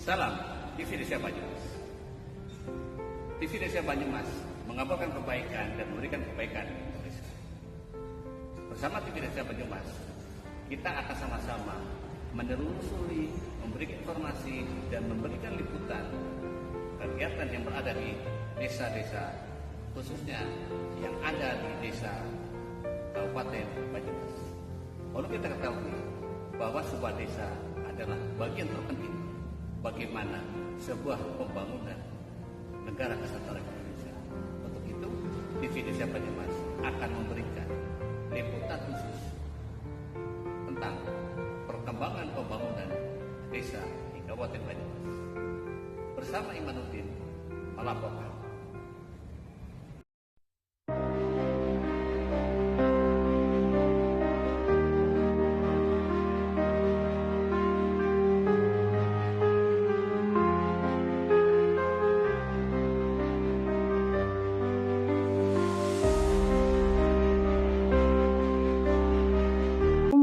Salam TV Desa Banyumas. TV Desa Banyumas mengabarkan kebaikan dan memberikan kebaikan di Indonesia. Bersama TV Desa Banyumas, kita akan sama-sama menelusuri, memberikan informasi dan memberikan liputan kegiatan yang berada di desa-desa, khususnya yang ada di desa Kabupaten Banyumas. Perlu kita ketahui bahwa sebuah desa adalah bagian terpenting bagaimana sebuah pembangunan negara kesatuan Indonesia. Untuk itu, TV Desa Banyumas akan memberikan liputan khusus tentang perkembangan pembangunan desa di Kabupaten Banyumas. Bersama Imanuddin melaporkan.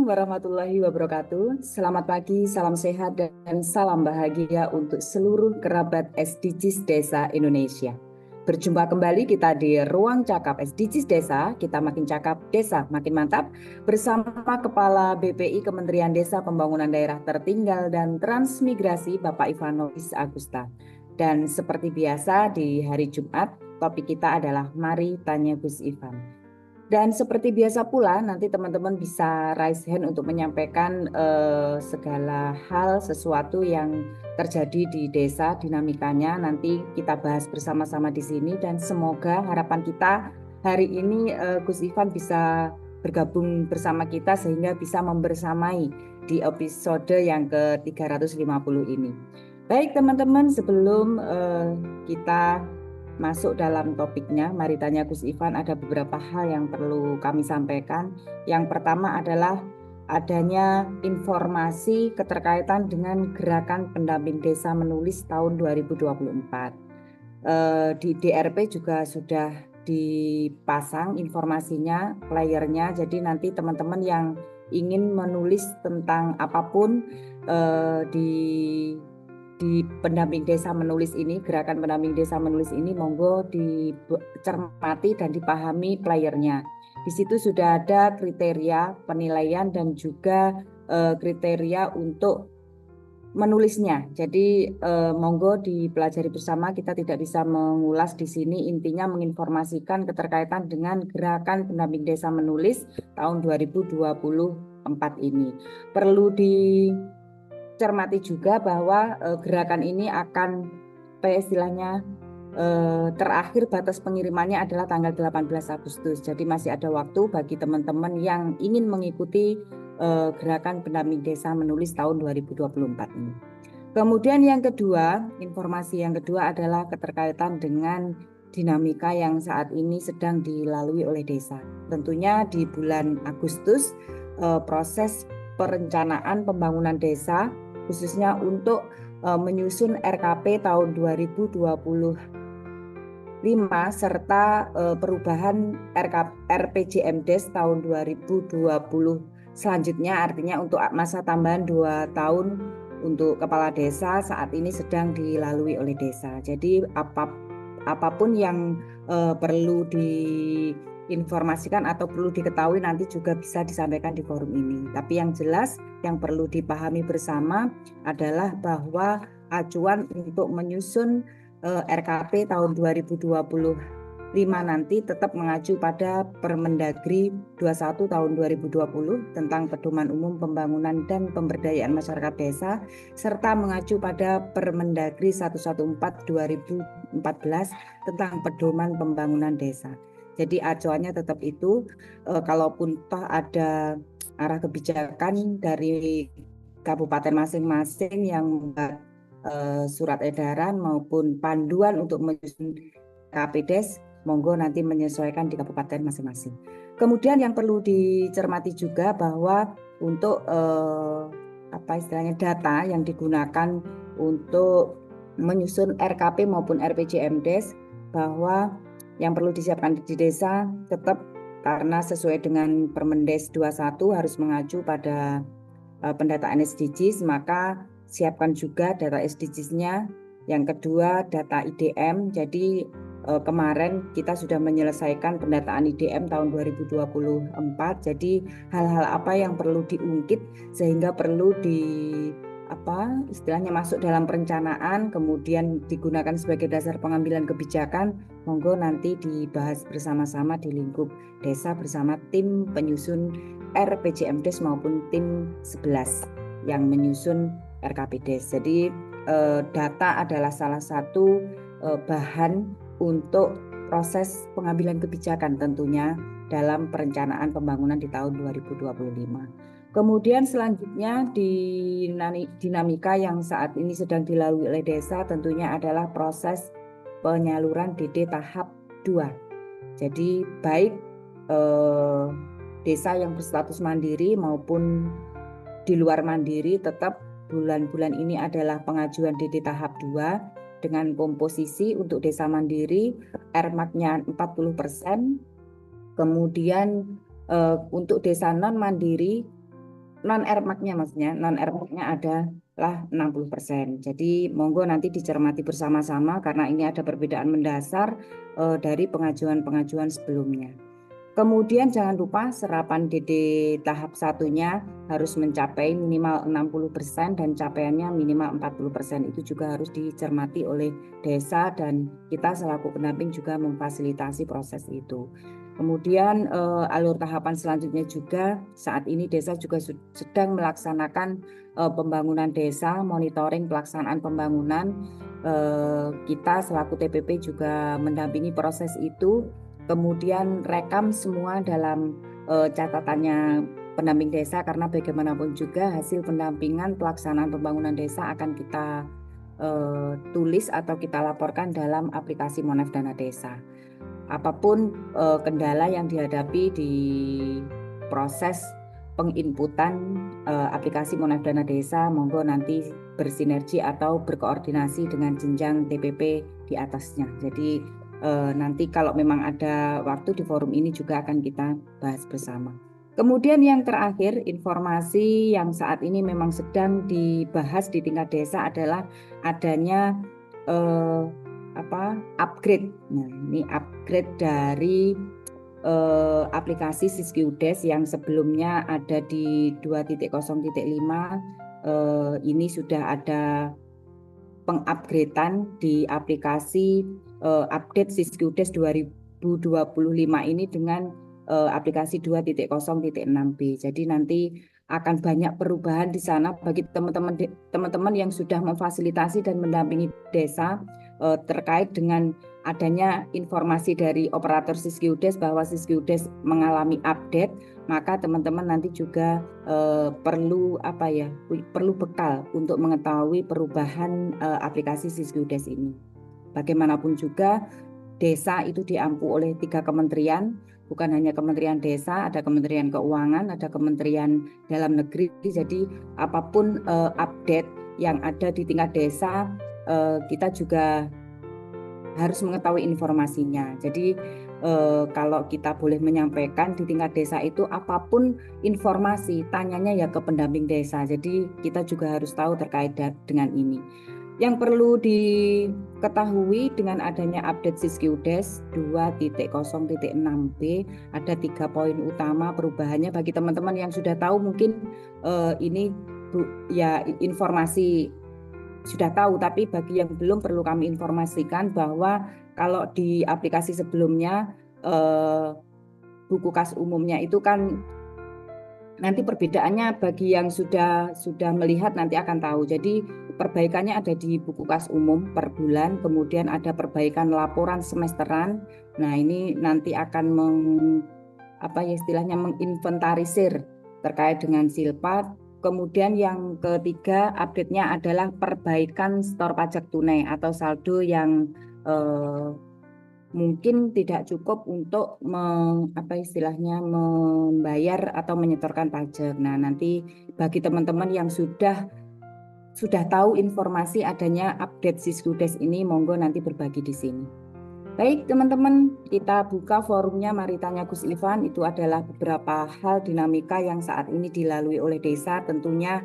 Warahmatullahi wabarakatuh. Selamat pagi, salam sehat dan salam bahagia untuk seluruh kerabat SDGs Desa Indonesia. Berjumpa kembali kita di Ruang Cakap SDGs Desa, kita makin cakap, desa makin mantap, bersama Kepala BPI Kementerian Desa Pembangunan Daerah Tertinggal dan Transmigrasi Bapak Ivanovis Agusta. Dan seperti biasa di hari Jumat, topik kita adalah Mari Tanya Gus Ivan. Dan seperti biasa pula, nanti teman-teman bisa raise hand untuk menyampaikan segala hal, sesuatu yang terjadi di desa, dinamikanya. Nanti kita bahas bersama-sama di sini dan semoga harapan kita hari ini Gus Ivan bisa bergabung bersama kita sehingga bisa membersamai di episode yang ke-350 ini. Baik teman-teman, sebelum kita masuk dalam topiknya, Mari Tanya Gus Ivan, ada beberapa hal yang perlu kami sampaikan. Yang pertama adalah adanya informasi keterkaitan dengan gerakan pendamping desa menulis tahun 2024. Di DRP juga sudah dipasang informasinya, playernya, jadi nanti teman-teman yang ingin menulis tentang apapun di pendamping desa menulis ini, gerakan pendamping desa menulis ini, monggo dicermati dan dipahami playernya. Di situ sudah ada kriteria penilaian dan juga kriteria untuk menulisnya. Jadi monggo dipelajari bersama, kita tidak bisa mengulas di sini, intinya menginformasikan keterkaitan dengan gerakan pendamping desa menulis tahun 2024 ini. Perlu cermati juga bahwa gerakan ini akan istilahnya terakhir batas pengirimannya adalah tanggal 18 Agustus. Jadi masih ada waktu bagi teman-teman yang ingin mengikuti gerakan pendamping desa menulis tahun 2024 ini. Kemudian yang kedua, informasi yang kedua adalah keterkaitan dengan dinamika yang saat ini sedang dilalui oleh desa. Tentunya di bulan Agustus proses perencanaan pembangunan desa khususnya untuk menyusun RKP tahun 2025 serta perubahan RPJMDes tahun 2020 selanjutnya, artinya untuk masa tambahan 2 tahun untuk kepala desa saat ini sedang dilalui oleh desa. Jadi apapun yang perlu diinformasikan atau perlu diketahui nanti juga bisa disampaikan di forum ini. Tapi yang jelas yang perlu dipahami bersama adalah bahwa acuan untuk menyusun RKP tahun 2025 nanti tetap mengacu pada Permendagri 21 tahun 2020 tentang Pedoman Umum Pembangunan dan Pemberdayaan Masyarakat Desa serta mengacu pada Permendagri 114 2014 tentang Pedoman Pembangunan Desa. Jadi acuannya tetap itu, kalaupun toh ada arah kebijakan dari kabupaten masing-masing yang membuat surat edaran maupun panduan untuk menyusun KPDes, monggo nanti menyesuaikan di kabupaten masing-masing. Kemudian yang perlu dicermati juga bahwa untuk data yang digunakan untuk menyusun RKP maupun RPJMDes, bahwa yang perlu disiapkan di desa tetap karena sesuai dengan Permendes 21 harus mengacu pada pendataan SDGs, maka siapkan juga data SDGs-nya. Yang kedua, data IDM. Jadi kemarin kita sudah menyelesaikan pendataan IDM tahun 2024. Jadi hal-hal apa yang perlu diungkit sehingga perlu istilahnya masuk dalam perencanaan, kemudian digunakan sebagai dasar pengambilan kebijakan, monggo nanti dibahas bersama-sama di lingkup desa bersama tim penyusun RPJMDes maupun tim 11 yang menyusun RKPDes. Jadi data adalah salah satu bahan untuk proses pengambilan kebijakan tentunya dalam perencanaan pembangunan di tahun 2025. Kemudian selanjutnya dinamika yang saat ini sedang dilalui oleh desa tentunya adalah proses penyaluran DD tahap 2. Jadi baik desa yang berstatus mandiri maupun di luar mandiri tetap bulan-bulan ini adalah pengajuan DD tahap 2 dengan komposisi untuk desa mandiri RMAK-nya 40%, kemudian untuk desa non mandiri non-RMAK-nya adalah 60%. Jadi monggo nanti dicermati bersama-sama karena ini ada perbedaan mendasar dari pengajuan-pengajuan sebelumnya. Kemudian jangan lupa serapan DD tahap 1-nya harus mencapai minimal 60% dan capaiannya minimal 40%. Itu juga harus dicermati oleh desa dan kita selaku pendamping juga memfasilitasi proses itu. Kemudian alur tahapan selanjutnya juga saat ini desa juga sedang melaksanakan pembangunan desa, monitoring pelaksanaan pembangunan. Kita selaku TPP juga mendampingi proses itu. Kemudian rekam semua dalam catatannya pendamping desa karena bagaimanapun juga hasil pendampingan pelaksanaan pembangunan desa akan kita tulis atau kita laporkan dalam aplikasi Monef Dana Desa. Apapun kendala yang dihadapi di proses penginputan aplikasi Monef Dana Desa, monggo nanti bersinergi atau berkoordinasi dengan jenjang TPP di atasnya. Jadi nanti kalau memang ada waktu di forum ini juga akan kita bahas bersama. Kemudian yang terakhir, informasi yang saat ini memang sedang dibahas di tingkat desa adalah adanya upgrade. Nah, ini upgrade dari aplikasi Siskiudes yang sebelumnya ada di 2.0.5. Ini sudah ada pengupgradean di aplikasi update Siskiudes 2025 ini dengan aplikasi 2.0.6b. Jadi nanti akan banyak perubahan di sana bagi teman-teman yang sudah memfasilitasi dan mendampingi desa terkait dengan adanya informasi dari operator Siskiudes bahwa Siskiudes mengalami update, maka teman-teman nanti juga perlu bekal untuk mengetahui perubahan aplikasi Siskiudes ini. Bagaimanapun juga desa itu diampu oleh 3 kementerian, bukan hanya Kementerian Desa, ada Kementerian Keuangan, ada Kementerian Dalam Negeri. Jadi apapun update yang ada di tingkat desa, kita juga harus mengetahui informasinya. Jadi kalau kita boleh menyampaikan di tingkat desa itu apapun informasi, tanyanya ya ke pendamping desa. Jadi kita juga harus tahu terkait dengan ini. Yang perlu diketahui dengan adanya update Siskiudes 2.0.6b ada 3 poin utama perubahannya. Bagi teman-teman yang sudah tahu mungkin ini ya informasi sudah tahu, tapi bagi yang belum perlu kami informasikan bahwa kalau di aplikasi sebelumnya buku kas umumnya itu kan nanti perbedaannya bagi yang sudah melihat nanti akan tahu. Jadi perbaikannya ada di buku kas umum per bulan, kemudian ada perbaikan laporan semesteran. Nah, ini nanti akan menginventarisir terkait dengan silpat. Kemudian yang ketiga update-nya adalah perbaikan stor pajak tunai atau saldo yang mungkin tidak cukup untuk membayar atau menyetorkan pajak. Nah, nanti bagi teman-teman yang sudah tahu informasi adanya update Siskiudes ini, monggo nanti berbagi di sini. Baik teman-teman, kita buka forumnya. Mari tanya Gus Ivan. Itu adalah beberapa hal dinamika yang saat ini dilalui oleh desa, tentunya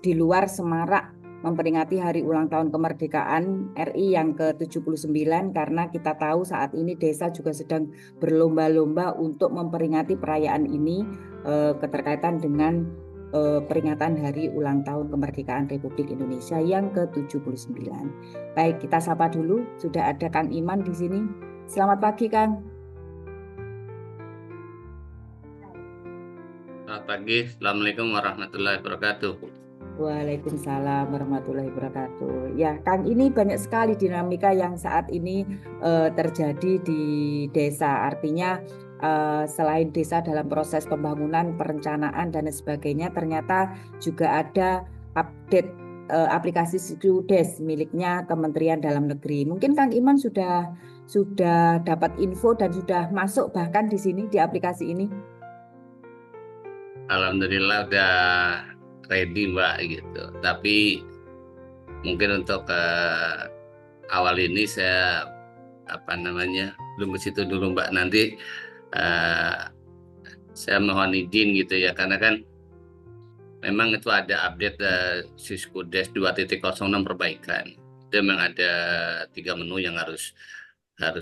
di luar semarak memperingati hari ulang tahun kemerdekaan RI yang ke-79 karena kita tahu saat ini desa juga sedang berlomba-lomba untuk memperingati perayaan ini keterkaitan dengan peringatan hari ulang tahun kemerdekaan Republik Indonesia yang ke-79. Baik, kita sapa dulu. Sudah ada Kang Iman di sini. Selamat pagi, Kang. Selamat pagi, Assalamualaikum warahmatullahi wabarakatuh. Waalaikumsalam warahmatullahi wabarakatuh. Ya, Kang, ini banyak sekali dinamika yang saat ini terjadi di desa. Artinya selain desa dalam proses pembangunan, perencanaan dan sebagainya, ternyata juga ada update aplikasi Studes miliknya Kementerian Dalam Negeri. Mungkin Kang Iman sudah dapat info dan sudah masuk bahkan di sini di aplikasi ini. Alhamdulillah udah ready Mbak gitu. Tapi mungkin untuk awal ini saya belum ke situ dulu Mbak. Nanti saya mohon izin gitu ya, karena kan memang itu ada update Siskudes 2.06 perbaikan. Itu memang ada 3 menu yang harus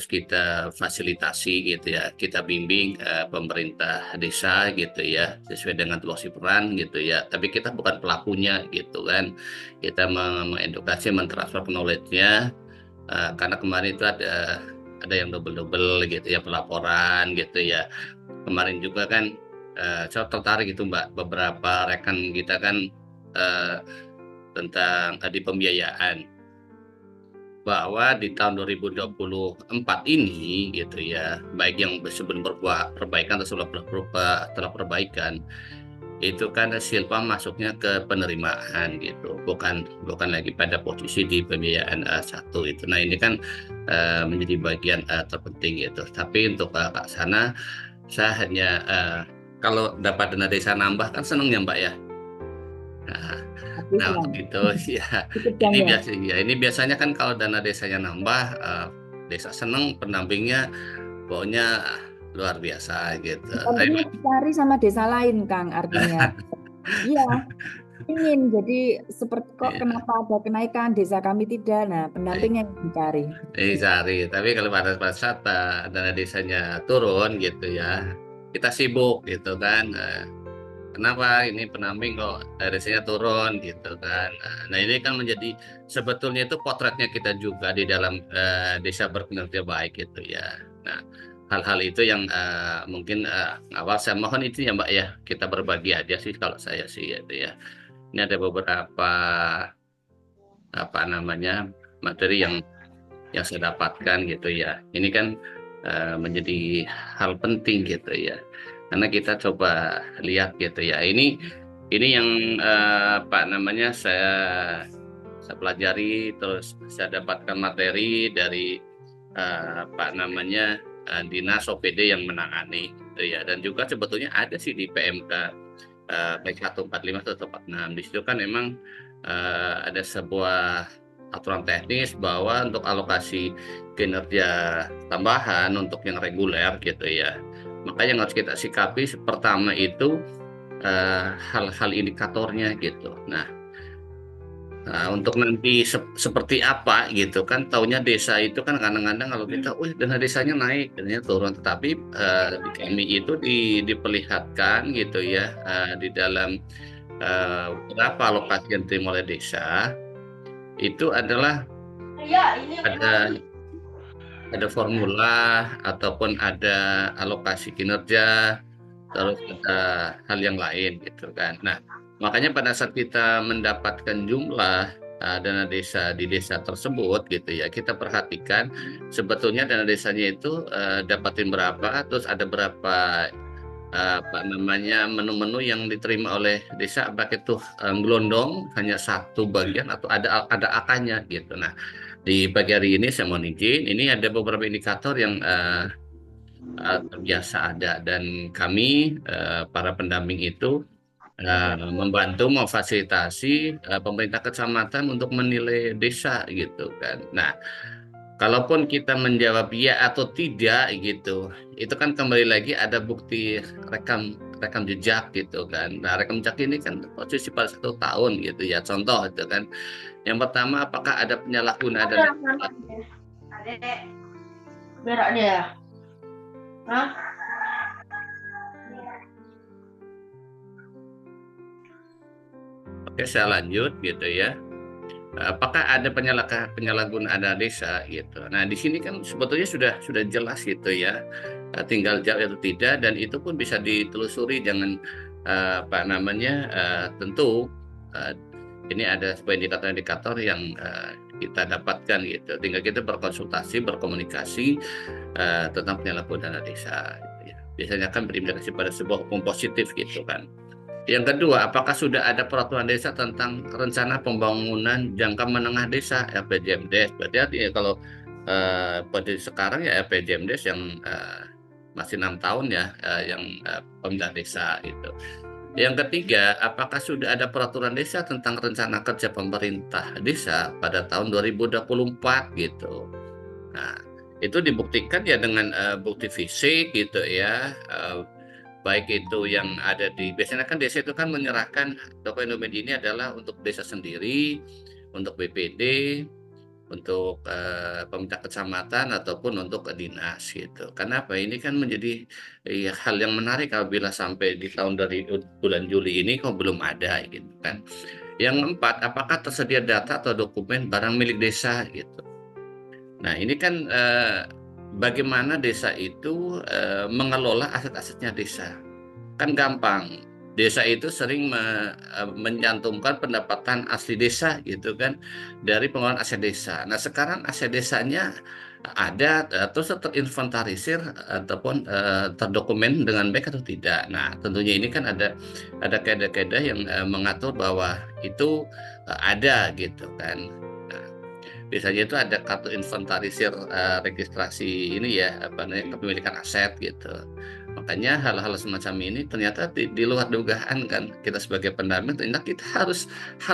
kita fasilitasi gitu ya, kita bimbing pemerintah desa gitu ya, sesuai dengan tupoksi peran gitu ya. Tapi kita bukan pelakunya gitu kan, kita mengedukasi, mentransfer knowledge-nya, karena kemarin itu ada yang double gitu ya pelaporan gitu ya. Kemarin juga kan saya tertarik itu Mbak, beberapa rekan kita kan tentang tadi pembiayaan, bahwa di tahun 2024 ini gitu ya, baik yang sebelum perbaikan atau setelah perbaikan, itu kan Silpa masuknya ke penerimaan gitu, bukan lagi pada posisi di pembiayaan satu itu. Nah ini kan menjadi bagian terpenting gitu. Tapi untuk Kak Sana, saya hanya kalau dapat dana desa nambah kan seneng ya Mbak ya. Nah, untuk itu ya ini biasanya kan kalau dana desanya nambah, desa seneng, pendampingnya pokoknya luar biasa gitu. Cari sama desa lain, Kang, artinya. Iya, ingin. Jadi seperti kok kenapa ada kenaikan, desa kami tidak. Nah, pendamping yang dicari. Dicari. Tapi kalau pada saat dana desanya turun gitu ya, kita sibuk gitu kan. Kenapa ini pendamping kok desanya turun gitu kan. Nah ini kan menjadi sebetulnya itu potretnya kita juga di dalam desa berkinerja baik gitu ya. Nah hal-hal itu yang mungkin awal saya mohon itu ya Mbak ya, kita berbagi aja sih kalau saya sih gitu ya. Ini ada beberapa materi yang saya dapatkan gitu ya. Ini kan menjadi hal penting gitu ya, karena kita coba lihat gitu ya. Ini yang saya pelajari, terus saya dapatkan materi dari Dinas OPD yang menangani gitu ya. Dan juga sebetulnya ada sih di PMK baik 145 atau 146. Di situ kan memang ada sebuah aturan teknis bahwa untuk alokasi kinerja tambahan untuk yang reguler gitu ya, maka yang harus kita sikapi pertama itu hal-hal indikatornya gitu. Nah, untuk nanti seperti apa gitu kan, taunya desa itu kan kadang-kadang kalau kita, dana desanya naik, dananya turun, tetapi di kami itu diperlihatkan gitu ya, di dalam berapa alokasi yang diterima oleh desa itu adalah ada formula ataupun ada alokasi kinerja, terus ada hal yang lain gitu kan. Nah, makanya pada saat kita mendapatkan jumlah dana desa di desa tersebut gitu ya, kita perhatikan sebetulnya dana desanya itu dapatin berapa, terus ada berapa menu-menu yang diterima oleh desa, apakah itu gelondong hanya satu bagian atau ada akanya gitu. Nah, di pagi hari ini saya mohon izin, ini ada beberapa indikator yang terbiasa ada, dan kami para pendamping itu membantu memfasilitasi pemerintah kecamatan untuk menilai desa gitu kan. Nah, kalaupun kita menjawab ya atau tidak gitu, itu kan kembali lagi ada bukti rekam rekam jejak gitu kan. Nah, rekam jejak ini kan posisi pada 1 tahun gitu ya. Contoh itu kan. Yang pertama, apakah ada penyalahgunaan dana? Adek, berak dia. Hah? Oke, saya lanjut gitu ya. Apakah ada penyalahgunaan dana desa gitu. Nah, di sini kan sebetulnya sudah jelas gitu ya. Tinggal jawab atau tidak, dan itu pun bisa ditelusuri dengan apa namanya, tentu ini ada sebuah indikator-indikator yang kita dapatkan gitu. Tinggal kita berkonsultasi, berkomunikasi tentang penyalahgunaan dana desa gitu ya. Biasanya kan berimplikasi pada sebuah hukum positif gitu kan. Yang kedua, apakah sudah ada peraturan desa tentang rencana pembangunan jangka menengah desa (RPJMDes)? Berarti artinya kalau pada sekarang ya RPJMDes yang masih 6 tahun ya, yang Pemda desa itu. Yang ketiga, apakah sudah ada peraturan desa tentang rencana kerja pemerintah desa pada tahun 2024 gitu. Nah, itu dibuktikan ya dengan bukti fisik gitu ya. Baik itu yang ada biasanya kan desa itu kan menyerahkan dokumen ini adalah untuk desa sendiri, untuk BPD, untuk pemerintah kecamatan ataupun untuk dinas gitu. Karena apa? Ini kan menjadi ya, hal yang menarik apabila sampai di tahun dari bulan Juli ini kok belum ada gitu kan. Yang keempat, apakah tersedia data atau dokumen barang milik desa gitu. Nah, ini kan bagaimana desa itu mengelola aset-asetnya desa. Kan gampang. Desa itu sering mencantumkan pendapatan asli desa gitu kan dari pengelolaan aset desa. Nah, sekarang aset desanya ada terus terinventarisir ataupun terdokumen dengan baik atau tidak. Nah, tentunya ini kan ada kaedah-kaedah yang mengatur bahwa itu ada gitu kan. Nah, biasanya itu ada kartu inventarisir registrasi ini ya, apa namanya, kepemilikan aset gitu. Makanya hal-hal semacam ini ternyata di luar dugaan kan, kita sebagai pendamping ternyata kita harus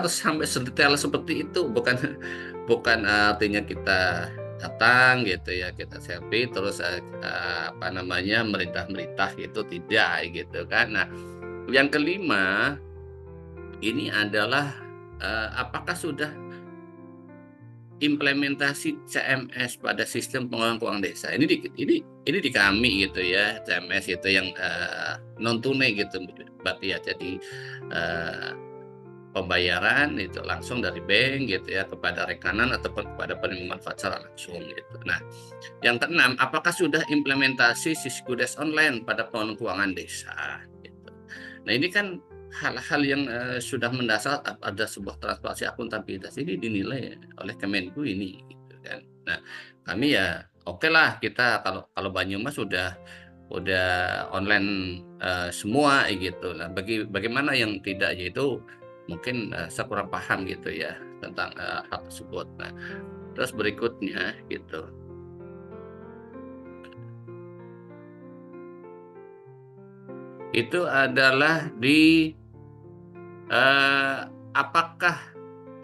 sampai sedetail seperti itu, bukan bukan artinya kita datang gitu ya, kita selfie terus apa namanya, merintah-merintah gitu, tidak gitu kan. Nah, yang kelima ini adalah apakah sudah implementasi CMS pada sistem pengelolaan keuangan desa. Ini di kami gitu ya, CMS itu yang non tunai gitu, berarti ya. Jadi pembayaran itu langsung dari bank gitu ya kepada rekanan ataupun kepada penerima manfaat secara langsung gitu. Nah, yang keenam, apakah sudah implementasi Siskudes online pada pengelolaan keuangan desa? Gitu. Nah, ini kan hal-hal yang sudah mendasar, ada sebuah transparansi akuntabilitas ini dinilai oleh Kemenku ini gitu kan. Nah, kami ya oke lah, kita kalau Banyumas sudah online semua gitu. Nah, bagaimana yang tidak, yaitu mungkin saya kurang paham gitu ya tentang hal tersebut. Nah, terus berikutnya gitu. Itu adalah di apakah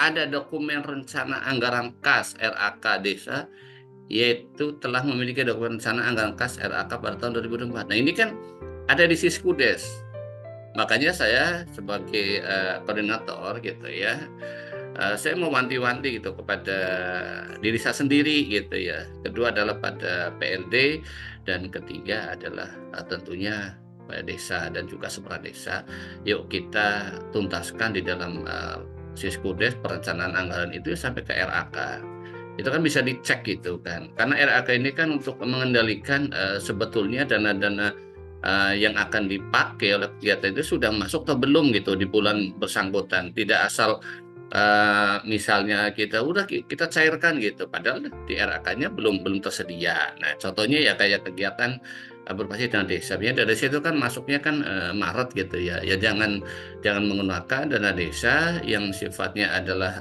ada dokumen rencana anggaran kas RAK desa, yaitu telah memiliki dokumen rencana anggaran kas RAK pada tahun 2024. Nah, ini kan ada di Siskudes. Makanya saya sebagai koordinator gitu ya, saya mau wanti-wanti gitu kepada diri saya sendiri gitu ya. Kedua adalah pada PLD, dan ketiga adalah tentunya desa dan juga sepera desa. Yuk kita tuntaskan di dalam Siskudes perencanaan anggaran itu sampai ke RAK. Itu kan bisa dicek gitu kan. Karena RAK ini kan untuk mengendalikan sebetulnya dana-dana yang akan dipakai oleh kegiatan itu sudah masuk atau belum gitu di bulan bersangkutan. Tidak asal misalnya kita cairkan gitu, padahal di RAK-nya belum tersedia. Nah, contohnya ya kayak kegiatan berbasis dana desa. Biasanya dana desa itu kan masuknya kan Maret gitu ya. Ya jangan menggunakan dana desa yang sifatnya adalah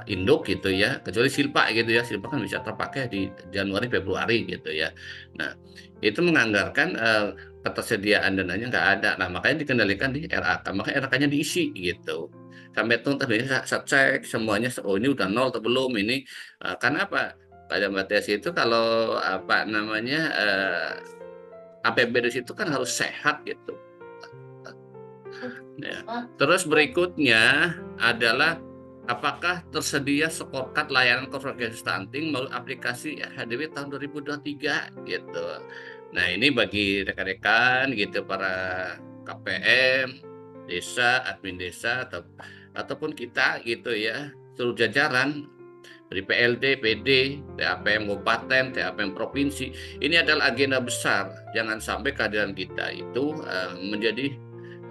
induk gitu ya, kecuali silpa gitu ya. Silpa kan bisa terpakai di Januari Februari gitu ya. Nah, itu menganggarkan ketersediaan dananya nggak ada. Nah, makanya dikendalikan di RAK, makanya RAK-nya diisi gitu. Sampai tuntas, saya cek semuanya, oh ini udah nol atau belum ini. Karena apa? Pada batas itu kalau apa namanya APBD itu kan harus sehat gitu. Ya. Terus berikutnya adalah apakah tersedia scorecard layanan konvergensi stunting melalui aplikasi HDW tahun 2023 gitu. Nah, ini bagi rekan-rekan gitu, para KPM, desa, admin desa, ataupun kita gitu ya, seluruh jajaran dari PLD, PD, TAPM Kabupaten, TAPM Provinsi. Ini adalah agenda besar. Jangan sampai kehadiran kita itu menjadi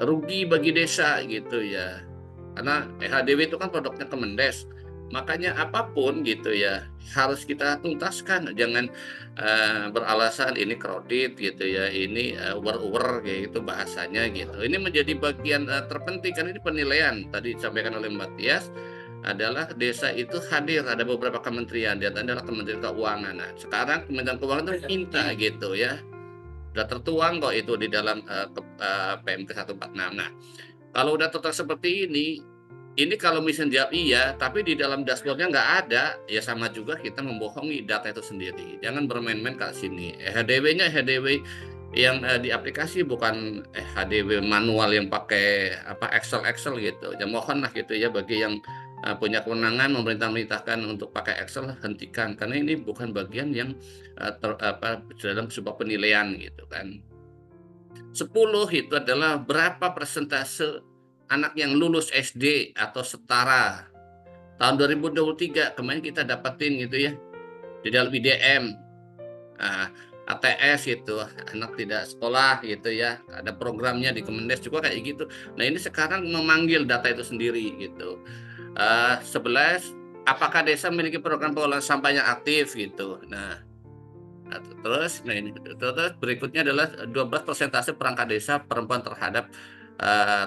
rugi bagi desa gitu ya. Karena HDW itu kan produknya Kemendes. Makanya apapun gitu ya harus kita tuntaskan. Jangan beralasan ini kredit gitu ya, ini uwer-uwer gitu bahasanya gitu. Ini menjadi bagian terpenting kan, ini penilaian tadi disampaikan oleh Mbak Tias adalah desa itu hadir, ada beberapa kementerian, dia adalah Kementerian Keuangan. Nah, sekarang Kementerian Keuangan itu minta gitu ya, sudah tertuang kok itu di dalam PMK 146. Nah, kalau udah total seperti ini kalau misalnya jawab iya, tapi di dalam dashboardnya nggak ada, ya sama juga kita membohongi data itu sendiri. Jangan bermain-main ke sini. HDW-nya HDW yang di aplikasi, bukan HDW manual yang pakai Excel gitu. Ya mohonlah gitu ya, bagi yang punya kewenangan memerintahkan untuk pakai Excel, hentikan, karena ini bukan bagian yang dalam sebuah penilaian gitu kan. 10 itu adalah berapa persentase anak yang lulus SD atau setara tahun 2023 kemarin kita dapetin gitu ya di dalam IDM, ATS itu, anak tidak sekolah gitu ya, ada programnya di Kemendes juga kayak gitu. Nah, ini sekarang memanggil data itu sendiri gitu. 11, apakah desa memiliki program pengelolaan sampah yang aktif gitu. Nah, terus berikutnya adalah 12 persentase perangkat desa perempuan terhadap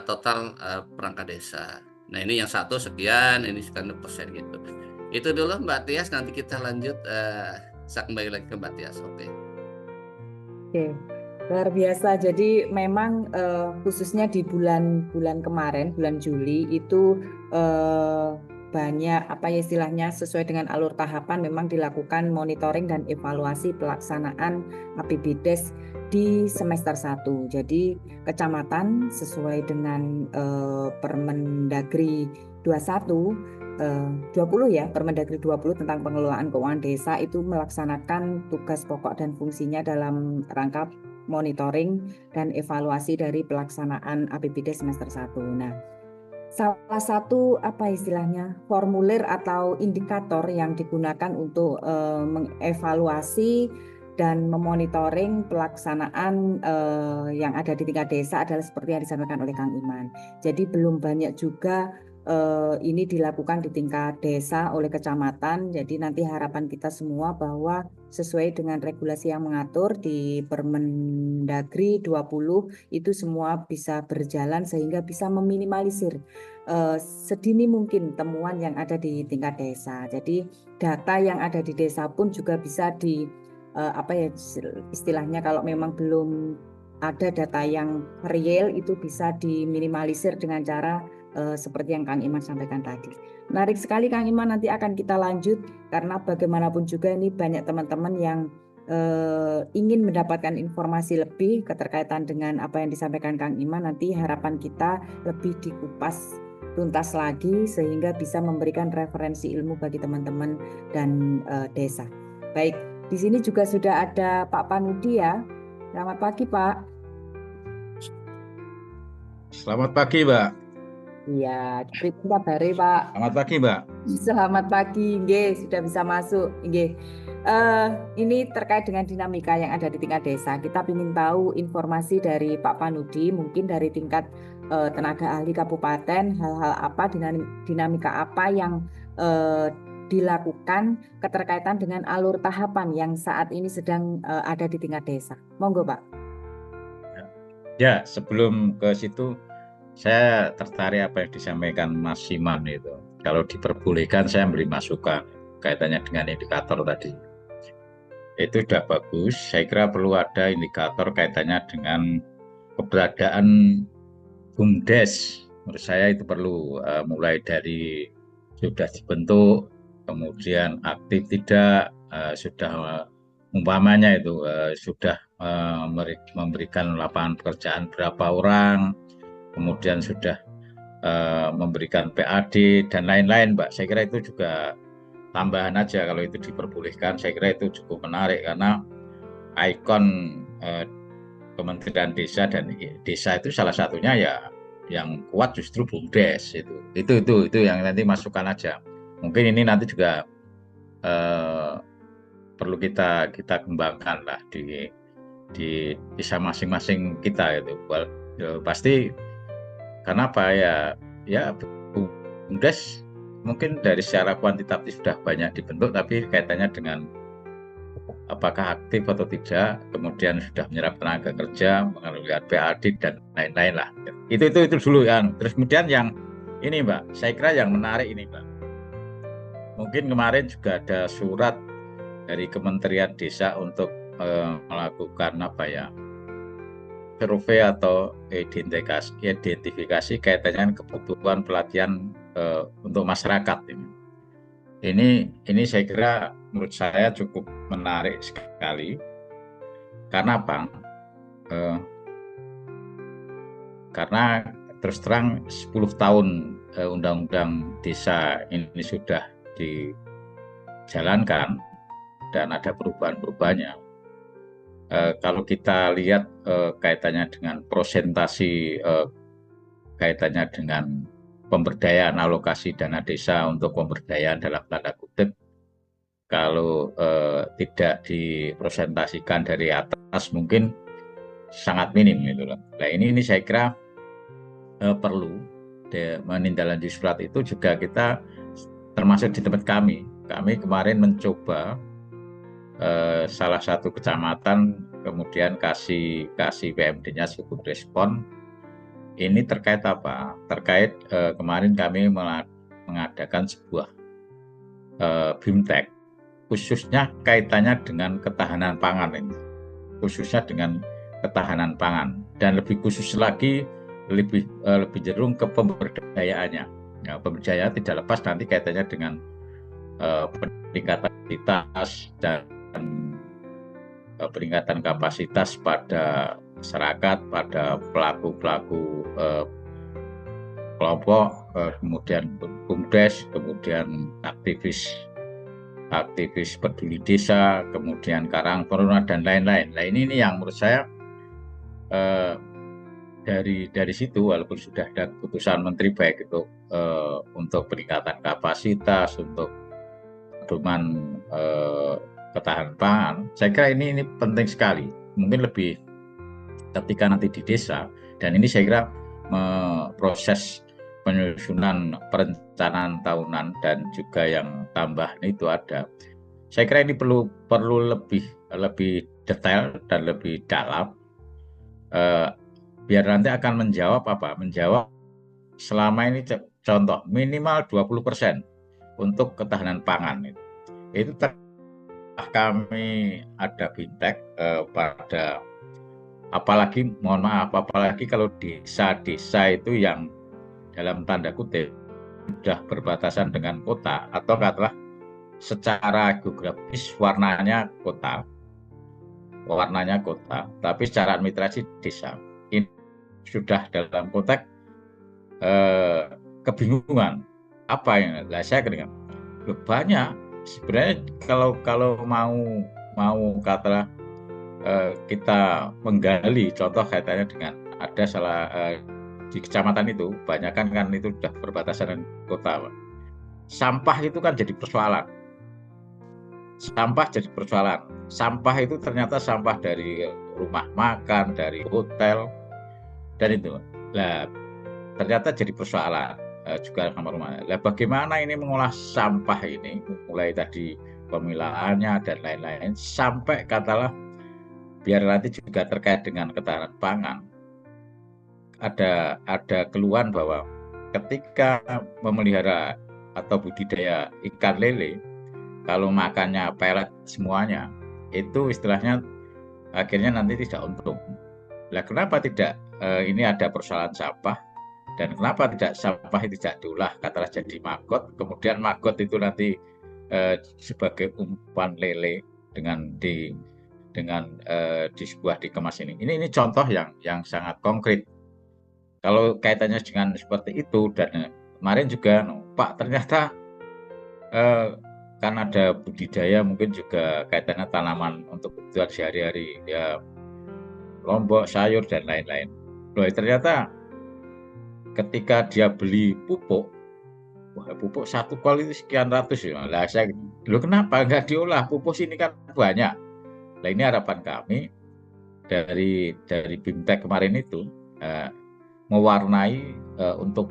total perangkat desa. Nah, ini yang satu sekian, ini sekian persen gitu. Itu dulu Mbak Tias, nanti kita lanjut. Saya kembali lagi ke Mbak Tias. Oke, luar biasa. Jadi memang khususnya di bulan kemarin, bulan Juli itu banyak apa ya istilahnya, sesuai dengan alur tahapan memang dilakukan monitoring dan evaluasi pelaksanaan APBDes di semester 1. Jadi kecamatan sesuai dengan Permendagri 20 ya, Permendagri 20 tentang pengelolaan keuangan desa itu melaksanakan tugas pokok dan fungsinya dalam rangka monitoring dan evaluasi dari pelaksanaan APBD semester 1. Nah, salah satu apa istilahnya formulir atau indikator yang digunakan untuk mengevaluasi dan memonitoring pelaksanaan yang ada di tingkat desa adalah seperti yang disampaikan oleh Kang Iman. Jadi belum banyak juga ini dilakukan di tingkat desa oleh kecamatan. Jadi nanti harapan kita semua bahwa sesuai dengan regulasi yang mengatur di Permendagri 20 itu semua bisa berjalan sehingga bisa meminimalisir sedini mungkin temuan yang ada di tingkat desa. Jadi data yang ada di desa pun juga bisa di apa ya istilahnya, kalau memang belum ada data yang real itu bisa diminimalisir dengan cara seperti yang Kang Iman sampaikan tadi. Menarik sekali Kang Iman, nanti akan kita lanjut karena bagaimanapun juga ini banyak teman-teman yang ingin mendapatkan informasi lebih keterkaitan dengan apa yang disampaikan Kang Iman. Nanti harapan kita lebih dikupas tuntas lagi sehingga bisa memberikan referensi ilmu bagi teman-teman dan desa. Baik, di sini juga sudah ada Pak Panudi ya. Selamat pagi Pak. Selamat pagi Mbak. Iya, pripun kabare Pak? Selamat pagi Mbak. Selamat pagi, nggih, sudah bisa masuk, nggih. Ini terkait dengan dinamika yang ada di tingkat desa. Kita ingin tahu informasi dari Pak Panudi, mungkin dari tingkat tenaga ahli kabupaten, hal-hal apa, dinamika apa yang dilakukan keterkaitan dengan alur tahapan yang saat ini sedang ada di tingkat desa. Monggo Pak. Ya, sebelum ke situ, saya tertarik apa yang disampaikan Mas Siman itu. Kalau diperbolehkan saya beri masukan kaitannya dengan indikator tadi. Itu sudah bagus. Saya kira perlu ada indikator kaitannya dengan keberadaan BUMDes. Menurut saya itu perlu mulai dari sudah dibentuk, kemudian aktif tidak, sudah umpamanya itu sudah memberikan lapangan pekerjaan berapa orang, kemudian sudah memberikan PAD dan lain-lain, Mbak. Saya kira itu juga tambahan aja kalau itu diperbolehkan. Saya kira itu cukup menarik karena ikon Kementerian Desa dan desa itu salah satunya ya yang kuat justru BUMDes itu yang nanti masukkan aja. Mungkin ini nanti juga perlu kita kembangkan lah di desa masing-masing kita itu. Pasti karena apa ya BUMDes mungkin dari secara kuantitatif sudah banyak dibentuk, tapi kaitannya dengan apakah aktif atau tidak, kemudian sudah menyerap tenaga kerja, mengeluarkan PAD dan lain-lain lah. Itu dulu kan. Terus kemudian yang ini Mbak, saya kira yang menarik ini Mbak. Mungkin kemarin juga ada surat dari Kementerian Desa untuk melakukan survei atau identifikasi kaitannya kebutuhan pelatihan untuk masyarakat ini. Ini saya kira menurut saya cukup menarik sekali. Karena apa? Karena terus terang 10 tahun Undang-Undang Desa ini sudah dijalankan dan ada perubahan-perubahannya. Kalau kita lihat kaitannya dengan prosentasi, kaitannya dengan pemberdayaan alokasi dana desa untuk pemberdayaan dalam tanda kutip, kalau tidak dipresentasikan dari atas mungkin sangat minim gitu loh. Nah ini saya kira perlu menindaklanjuti surat itu juga kita termasuk di tempat kami kemarin mencoba salah satu kecamatan kemudian kasih PMD-nya cukup respon. Ini terkait apa? Terkait kemarin kami mengadakan sebuah BIMTEK, khususnya kaitannya dengan ketahanan pangan ini. Khususnya dengan ketahanan pangan. Dan lebih khusus lagi, lebih cenderung ke pemberdayaannya. Ya, pemberdayaan tidak lepas nanti kaitannya dengan peningkatan kapasitas dan peningkatan kapasitas pada masyarakat, pada pelaku-pelaku kelompok, kemudian BUMDes, kemudian aktivis peduli desa, kemudian Karang Taruna dan lain-lain. Nah ini yang menurut saya dari situ walaupun sudah ada keputusan Menteri baik itu untuk peningkatan kapasitas, untuk pedoman ketahanan pangan, saya kira ini penting sekali. Mungkin lebih ketika nanti di desa, dan ini saya kira proses penyusunan perencanaan tahunan dan juga yang tambahan itu ada. Saya kira ini perlu lebih detail dan lebih dalam, biar nanti akan menjawab selama ini contoh minimal 20% untuk ketahanan pangan itu kami ada BIMTEK pada apalagi kalau desa-desa itu yang dalam tanda kutip sudah berbatasan dengan kota atau katakanlah secara geografis warnanya kota, tapi secara administrasi desa. Ini sudah dalam konteks kebingungan apa yang saya kira banyak sebenarnya kalau mau katakanlah kita menggali contoh kaitannya dengan ada di kecamatan itu banyak kan itu sudah berbatasan dengan kota. Sampah itu kan jadi persoalan. Sampah itu ternyata sampah dari rumah makan, dari hotel dan itu. Nah, ternyata jadi persoalan juga kamar rumah. Nah, bagaimana ini mengolah sampah ini mulai tadi pemilahannya dan lain-lain sampai katalah biar nanti juga terkait dengan ketahanan pangan. Ada keluhan bahwa ketika memelihara atau budidaya ikan lele, kalau makannya pelet semuanya, itu istilahnya akhirnya nanti tidak untung. Nah, kenapa tidak ini ada persoalan sampah dan kenapa sampah itu tidak diolah katalah jadi maggot, kemudian maggot itu nanti sebagai umpan lele dengan di sebuah dikemas ini. Ini contoh yang sangat konkret. kalau kaitannya dengan seperti itu, dan kemarin juga Pak ternyata kan ada budidaya mungkin juga kaitannya tanaman untuk kebutuhan sehari-hari ya, lombok, sayur dan lain-lain. Loh, ternyata ketika dia beli pupuk, wah pupuk satu kol itu sekian ratus ya. Lah saya, loh kenapa nggak diolah? Pupuk sini kan banyak. Nah ini harapan kami dari BIMTEK kemarin itu mewarnai untuk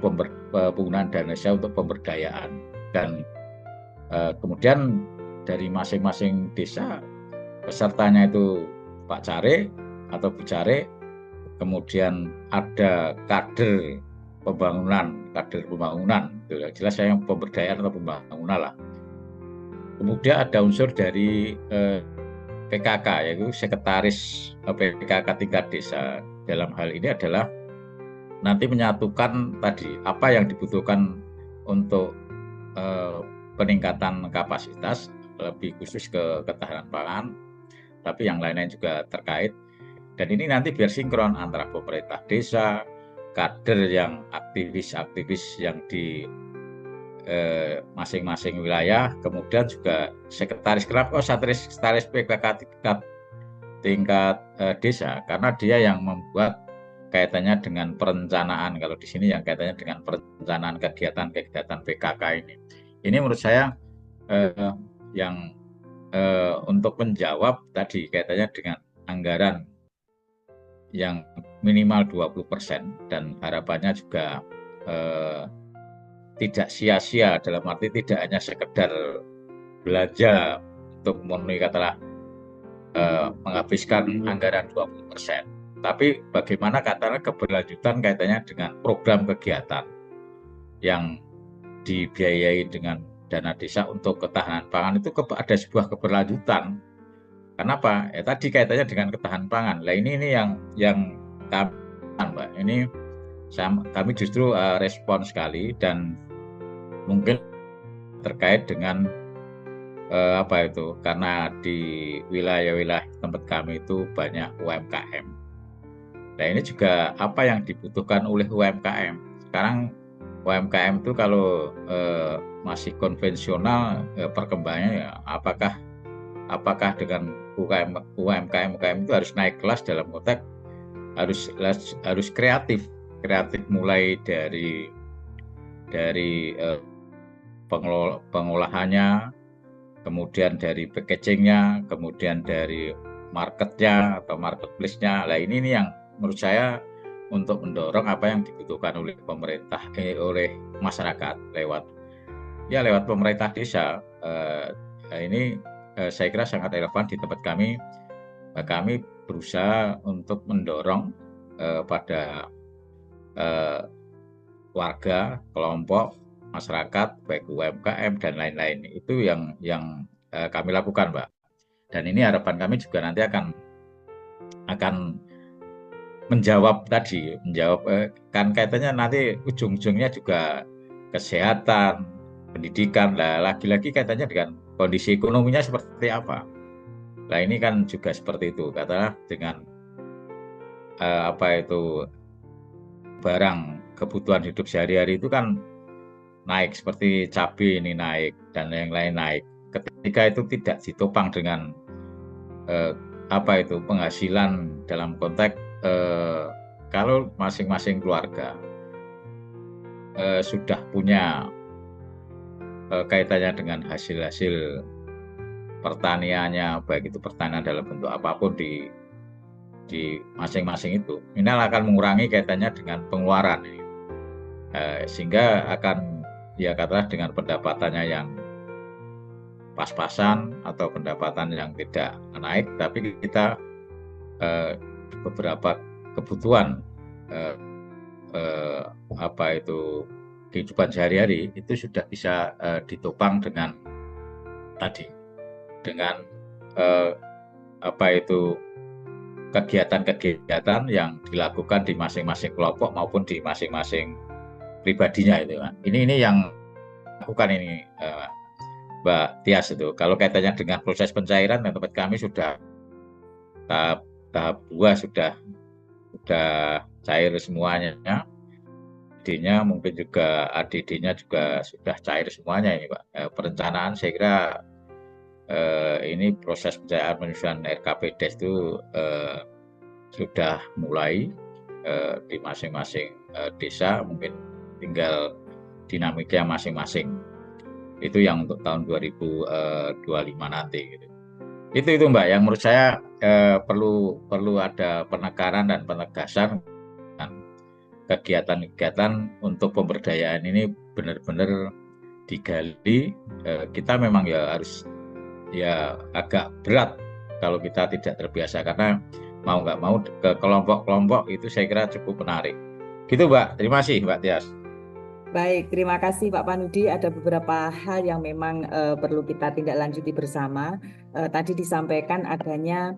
penggunaan dana desa untuk pemberdayaan, dan kemudian dari masing-masing desa pesertanya itu Pak Care atau Bu Care, kemudian ada kader pembangunan, jelas saya yang pemberdayaan atau pembangunan lah. Kemudian ada unsur dari PKK, yaitu sekretaris PKK tingkat desa. Dalam hal ini adalah nanti menyatukan tadi apa yang dibutuhkan untuk peningkatan kapasitas, lebih khusus ke ketahanan pangan, tapi yang lain-lain juga terkait. Dan ini nanti biar sinkron antara pemerintah desa, kader yang aktivis-aktivis yang di masing-masing wilayah, kemudian juga sekretaris. Kenapa sekretaris PKK tingkat desa? Karena dia yang membuat kaitannya dengan perencanaan. Kalau di sini yang kaitannya dengan perencanaan kegiatan-kegiatan PKK ini. Ini menurut saya yang untuk menjawab tadi kaitannya dengan anggaran yang minimal 20%, dan harapannya juga tidak sia-sia, dalam arti tidak hanya sekedar belanja untuk memenuhi katakanlah menghabiskan anggaran 20%, tapi bagaimana katakanlah keberlanjutan kaitannya dengan program kegiatan yang dibiayai dengan dana desa untuk ketahanan pangan itu ada sebuah keberlanjutan. Kenapa? Ya tadi kaitannya dengan ketahanan pangan. Lah ini yang kami, Mbak, ini kami justru respon sekali, dan mungkin terkait dengan karena di wilayah-wilayah tempat kami itu banyak UMKM. Nah ini juga apa yang dibutuhkan oleh UMKM. Sekarang UMKM itu kalau masih konvensional perkembangannya ya, apakah dengan UMKM itu harus naik kelas dalam konteks harus kreatif mulai dari pengolahannya, kemudian dari packagingnya, kemudian dari marketnya atau marketplace-nya. Nah ini yang menurut saya untuk mendorong apa yang dibutuhkan oleh pemerintah, oleh masyarakat lewat pemerintah desa. Ini saya kira sangat relevan di tempat kami. Kami berusaha untuk mendorong pada warga, kelompok masyarakat, baik UMKM dan lain-lain. Itu yang kami lakukan, Mbak. Dan ini harapan kami juga nanti akan menjawab kan kaitannya nanti ujung-ujungnya juga kesehatan, pendidikan. Lah lagi-lagi kaitannya dengan kondisi ekonominya seperti apa. Nah ini kan juga seperti itu, katakanlah dengan barang kebutuhan hidup sehari-hari itu kan naik, seperti cabai ini naik dan yang lain naik. Ketika itu tidak ditopang dengan penghasilan dalam konteks kalau masing-masing keluarga sudah punya kaitannya dengan hasil-hasil pertaniannya, baik itu pertanian dalam bentuk apapun di masing-masing itu, ini akan mengurangi kaitannya dengan pengeluaran, sehingga akan katakanlah dengan pendapatannya yang pas-pasan atau pendapatan yang tidak naik, tapi kita beberapa kebutuhan kehidupan sehari-hari itu sudah bisa ditopang dengan kegiatan-kegiatan yang dilakukan di masing-masing kelompok maupun di masing-masing pribadinya itu. Ini yang lakukan ini Mbak Tias itu. Kalau kaitannya dengan proses pencairan, tempat kami sudah tahap 2 sudah cair semuanya. AD-nya mungkin juga ADD-nya juga sudah cair semuanya ini Pak. Perencanaan saya kira ini proses pencahayaan penyusunan RKPDes itu sudah mulai di masing-masing desa, mungkin tinggal dinamika masing-masing. Itu yang untuk tahun 2025 nanti. Gitu. Itu Mbak yang menurut saya perlu ada penekanan dan penegasan kegiatan-kegiatan untuk pemberdayaan ini benar-benar digali. Kita memang ya harus agak berat kalau kita tidak terbiasa, karena mau nggak mau ke kelompok-kelompok itu saya kira cukup menarik. Gitu Mbak, terima kasih Mbak Tias. Baik, terima kasih Pak Panudi. Ada beberapa hal yang memang perlu kita tindak lanjuti bersama. Tadi disampaikan adanya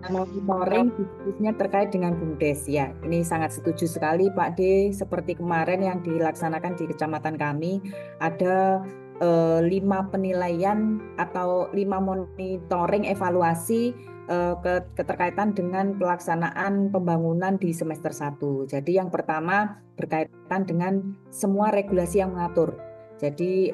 monitoring khususnya terkait dengan BUMDes ya. Ini sangat setuju sekali Pak D. Seperti kemarin yang dilaksanakan di kecamatan kami, ada 5 penilaian atau 5 monitoring evaluasi keterkaitan dengan pelaksanaan pembangunan di semester 1. Jadi yang pertama berkaitan dengan semua regulasi yang mengatur. Jadi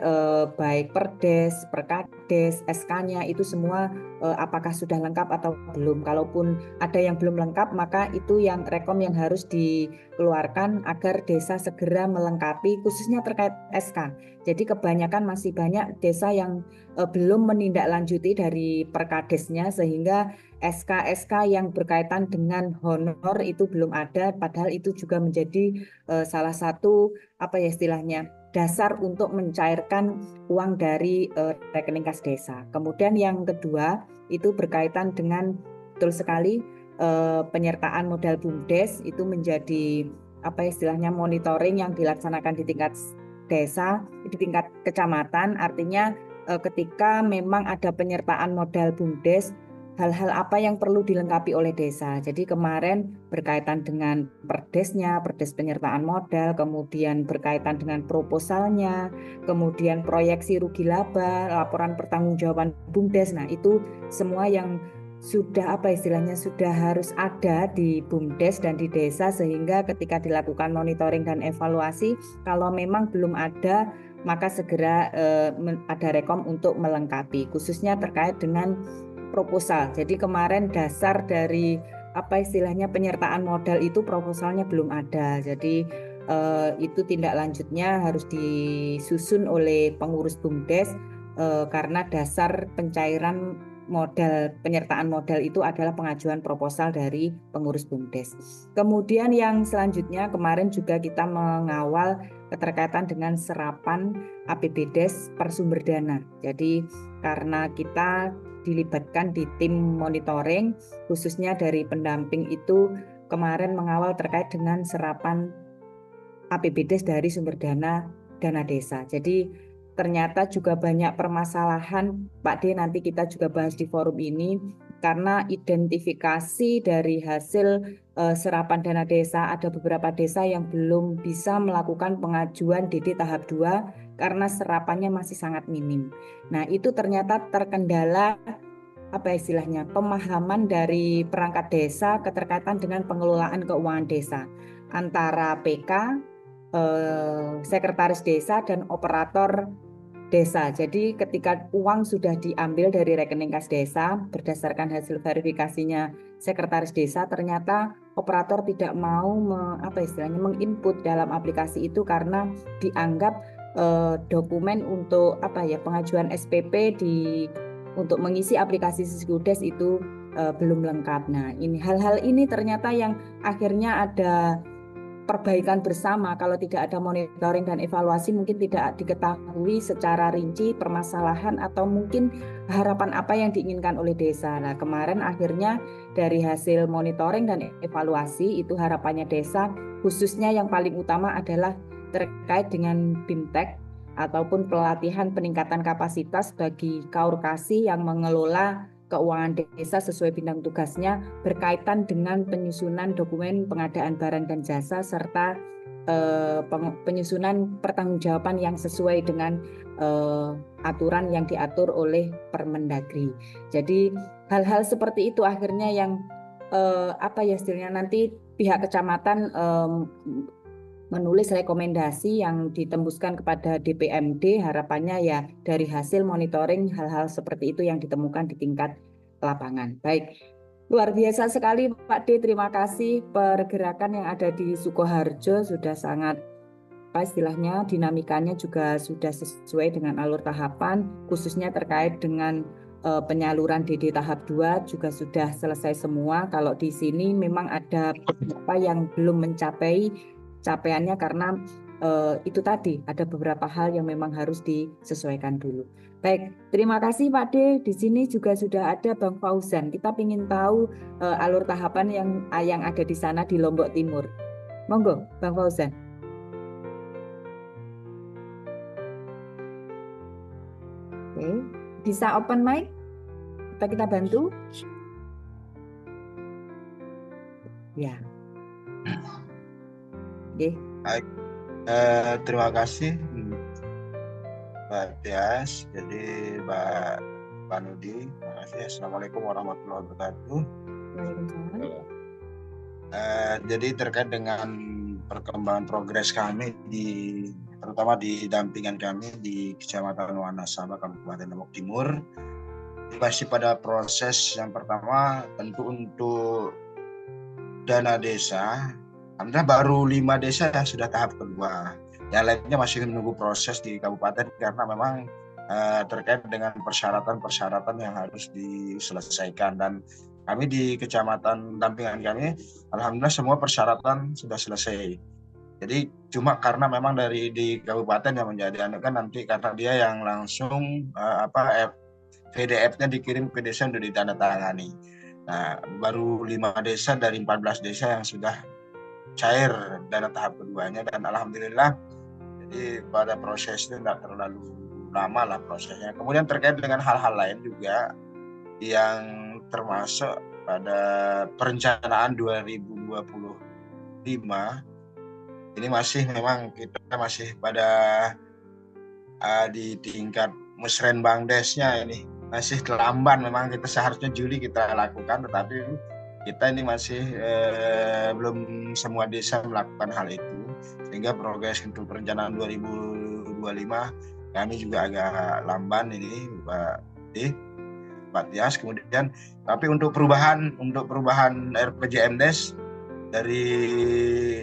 baik Perdes, Perkades, SK-nya itu semua apakah sudah lengkap atau belum. Kalaupun ada yang belum lengkap, maka itu yang rekom yang harus dikeluarkan agar desa segera melengkapi, khususnya terkait SK. Jadi kebanyakan masih banyak desa yang belum menindaklanjuti dari Perkadesnya, sehingga SK-SK yang berkaitan dengan honor itu belum ada, padahal itu juga menjadi salah satu istilahnya dasar untuk mencairkan uang dari rekening kas desa. Kemudian yang kedua itu berkaitan dengan betul sekali penyertaan modal BUMDes itu menjadi istilahnya monitoring yang dilaksanakan di tingkat desa, di tingkat kecamatan. Artinya ketika memang ada penyertaan modal BUMDes, hal-hal apa yang perlu dilengkapi oleh desa. Jadi kemarin berkaitan dengan perdesnya, perdes penyertaan modal, kemudian berkaitan dengan proposalnya, kemudian proyeksi rugi laba, laporan pertanggungjawaban BUMDes. Nah, itu semua yang sudah sudah harus ada di BUMDes dan di desa, sehingga ketika dilakukan monitoring dan evaluasi, kalau memang belum ada, maka segera ada rekom untuk melengkapi, khususnya terkait dengan proposal. Jadi kemarin dasar dari penyertaan modal itu proposalnya belum ada. Jadi itu tindak lanjutnya harus disusun oleh pengurus BUMDes karena dasar pencairan penyertaan modal itu adalah pengajuan proposal dari pengurus BUMDes. Kemudian yang selanjutnya kemarin juga kita mengawal keterkaitan dengan serapan APBDes per sumber dana. Jadi karena kita dilibatkan di tim monitoring, khususnya dari pendamping itu kemarin mengawal terkait dengan serapan APBDes dari sumber dana desa. Jadi ternyata juga banyak permasalahan, Pak D, nanti kita juga bahas di forum ini, karena identifikasi dari hasil serapan dana desa, ada beberapa desa yang belum bisa melakukan pengajuan DD tahap 2 karena serapannya masih sangat minim. Nah, itu ternyata terkendala pemahaman dari perangkat desa keterkaitan dengan pengelolaan keuangan desa antara PK, sekretaris desa, dan operator desa. Jadi ketika uang sudah diambil dari rekening kas desa berdasarkan hasil verifikasinya sekretaris desa, ternyata operator tidak mau menginput dalam aplikasi itu karena dianggap dokumen untuk pengajuan SPP untuk mengisi aplikasi Siskudes itu belum lengkap. Nah, ini hal-hal ini ternyata yang akhirnya ada perbaikan bersama. Kalau tidak ada monitoring dan evaluasi, mungkin tidak diketahui secara rinci permasalahan atau mungkin harapan apa yang diinginkan oleh desa. Nah, kemarin akhirnya dari hasil monitoring dan evaluasi itu harapannya desa, khususnya yang paling utama adalah terkait dengan BIMTEK ataupun pelatihan peningkatan kapasitas bagi kaur-kasi yang mengelola keuangan desa sesuai bidang tugasnya berkaitan dengan penyusunan dokumen pengadaan barang dan jasa serta penyusunan pertanggungjawaban yang sesuai dengan aturan yang diatur oleh Permendagri. Jadi hal-hal seperti itu akhirnya yang istilahnya nanti pihak kecamatan menulis rekomendasi yang ditembuskan kepada DPMD, harapannya ya dari hasil monitoring hal-hal seperti itu yang ditemukan di tingkat lapangan. Baik, luar biasa sekali Pak D, terima kasih. Pergerakan yang ada di Sukoharjo sudah sangat, apa istilahnya, dinamikanya juga sudah sesuai dengan alur tahapan, khususnya terkait dengan penyaluran DD tahap 2 juga sudah selesai semua. Kalau di sini memang ada beberapa yang belum mencapai capaiannya karena itu tadi ada beberapa hal yang memang harus disesuaikan dulu. Baik, terima kasih Pak D. Di sini juga sudah ada Bang Fauzan. Kita ingin tahu alur tahapan yang ada di sana di Lombok Timur. Monggo, Bang Fauzan. Oke, bisa open mic? Kita bantu? Ya. Oke. Baik, terima kasih Mbak Tias, jadi Mbak Nudi, terima kasih. Assalamualaikum warahmatullahi wabarakatuh. Waalaikumsalam. Jadi terkait dengan perkembangan progres kami terutama di dampingan kami di Kecamatan Wanasaba, Kabupaten Lombok Timur, masih pada proses yang pertama tentu untuk dana desa. Alhamdulillah baru 5 desa yang sudah tahap kedua. Yang lainnya masih menunggu proses di kabupaten karena memang terkait dengan persyaratan-persyaratan yang harus diselesaikan, dan kami di kecamatan dampingan kami alhamdulillah semua persyaratan sudah selesai. Jadi cuma karena memang di kabupaten yang menjadi kan nanti karena dia yang langsung PDF-nya dikirim ke desa untuk ditandatangani. Nah, baru 5 desa dari 14 desa yang sudah cair dana tahap keduanya, dan alhamdulillah jadi pada proses itu tidak terlalu lama lah prosesnya. Kemudian terkait dengan hal-hal lain juga yang termasuk pada perencanaan 2025 ini masih memang kita masih pada di tingkat musrenbangdesnya ini masih terlambat. Memang kita seharusnya Juli kita lakukan, tetapi kita ini masih belum semua desa melakukan hal itu, sehingga progres untuk perencanaan 2025 kami juga agak lamban ini Pak Tias. Kemudian tapi untuk perubahan RPJMDes dari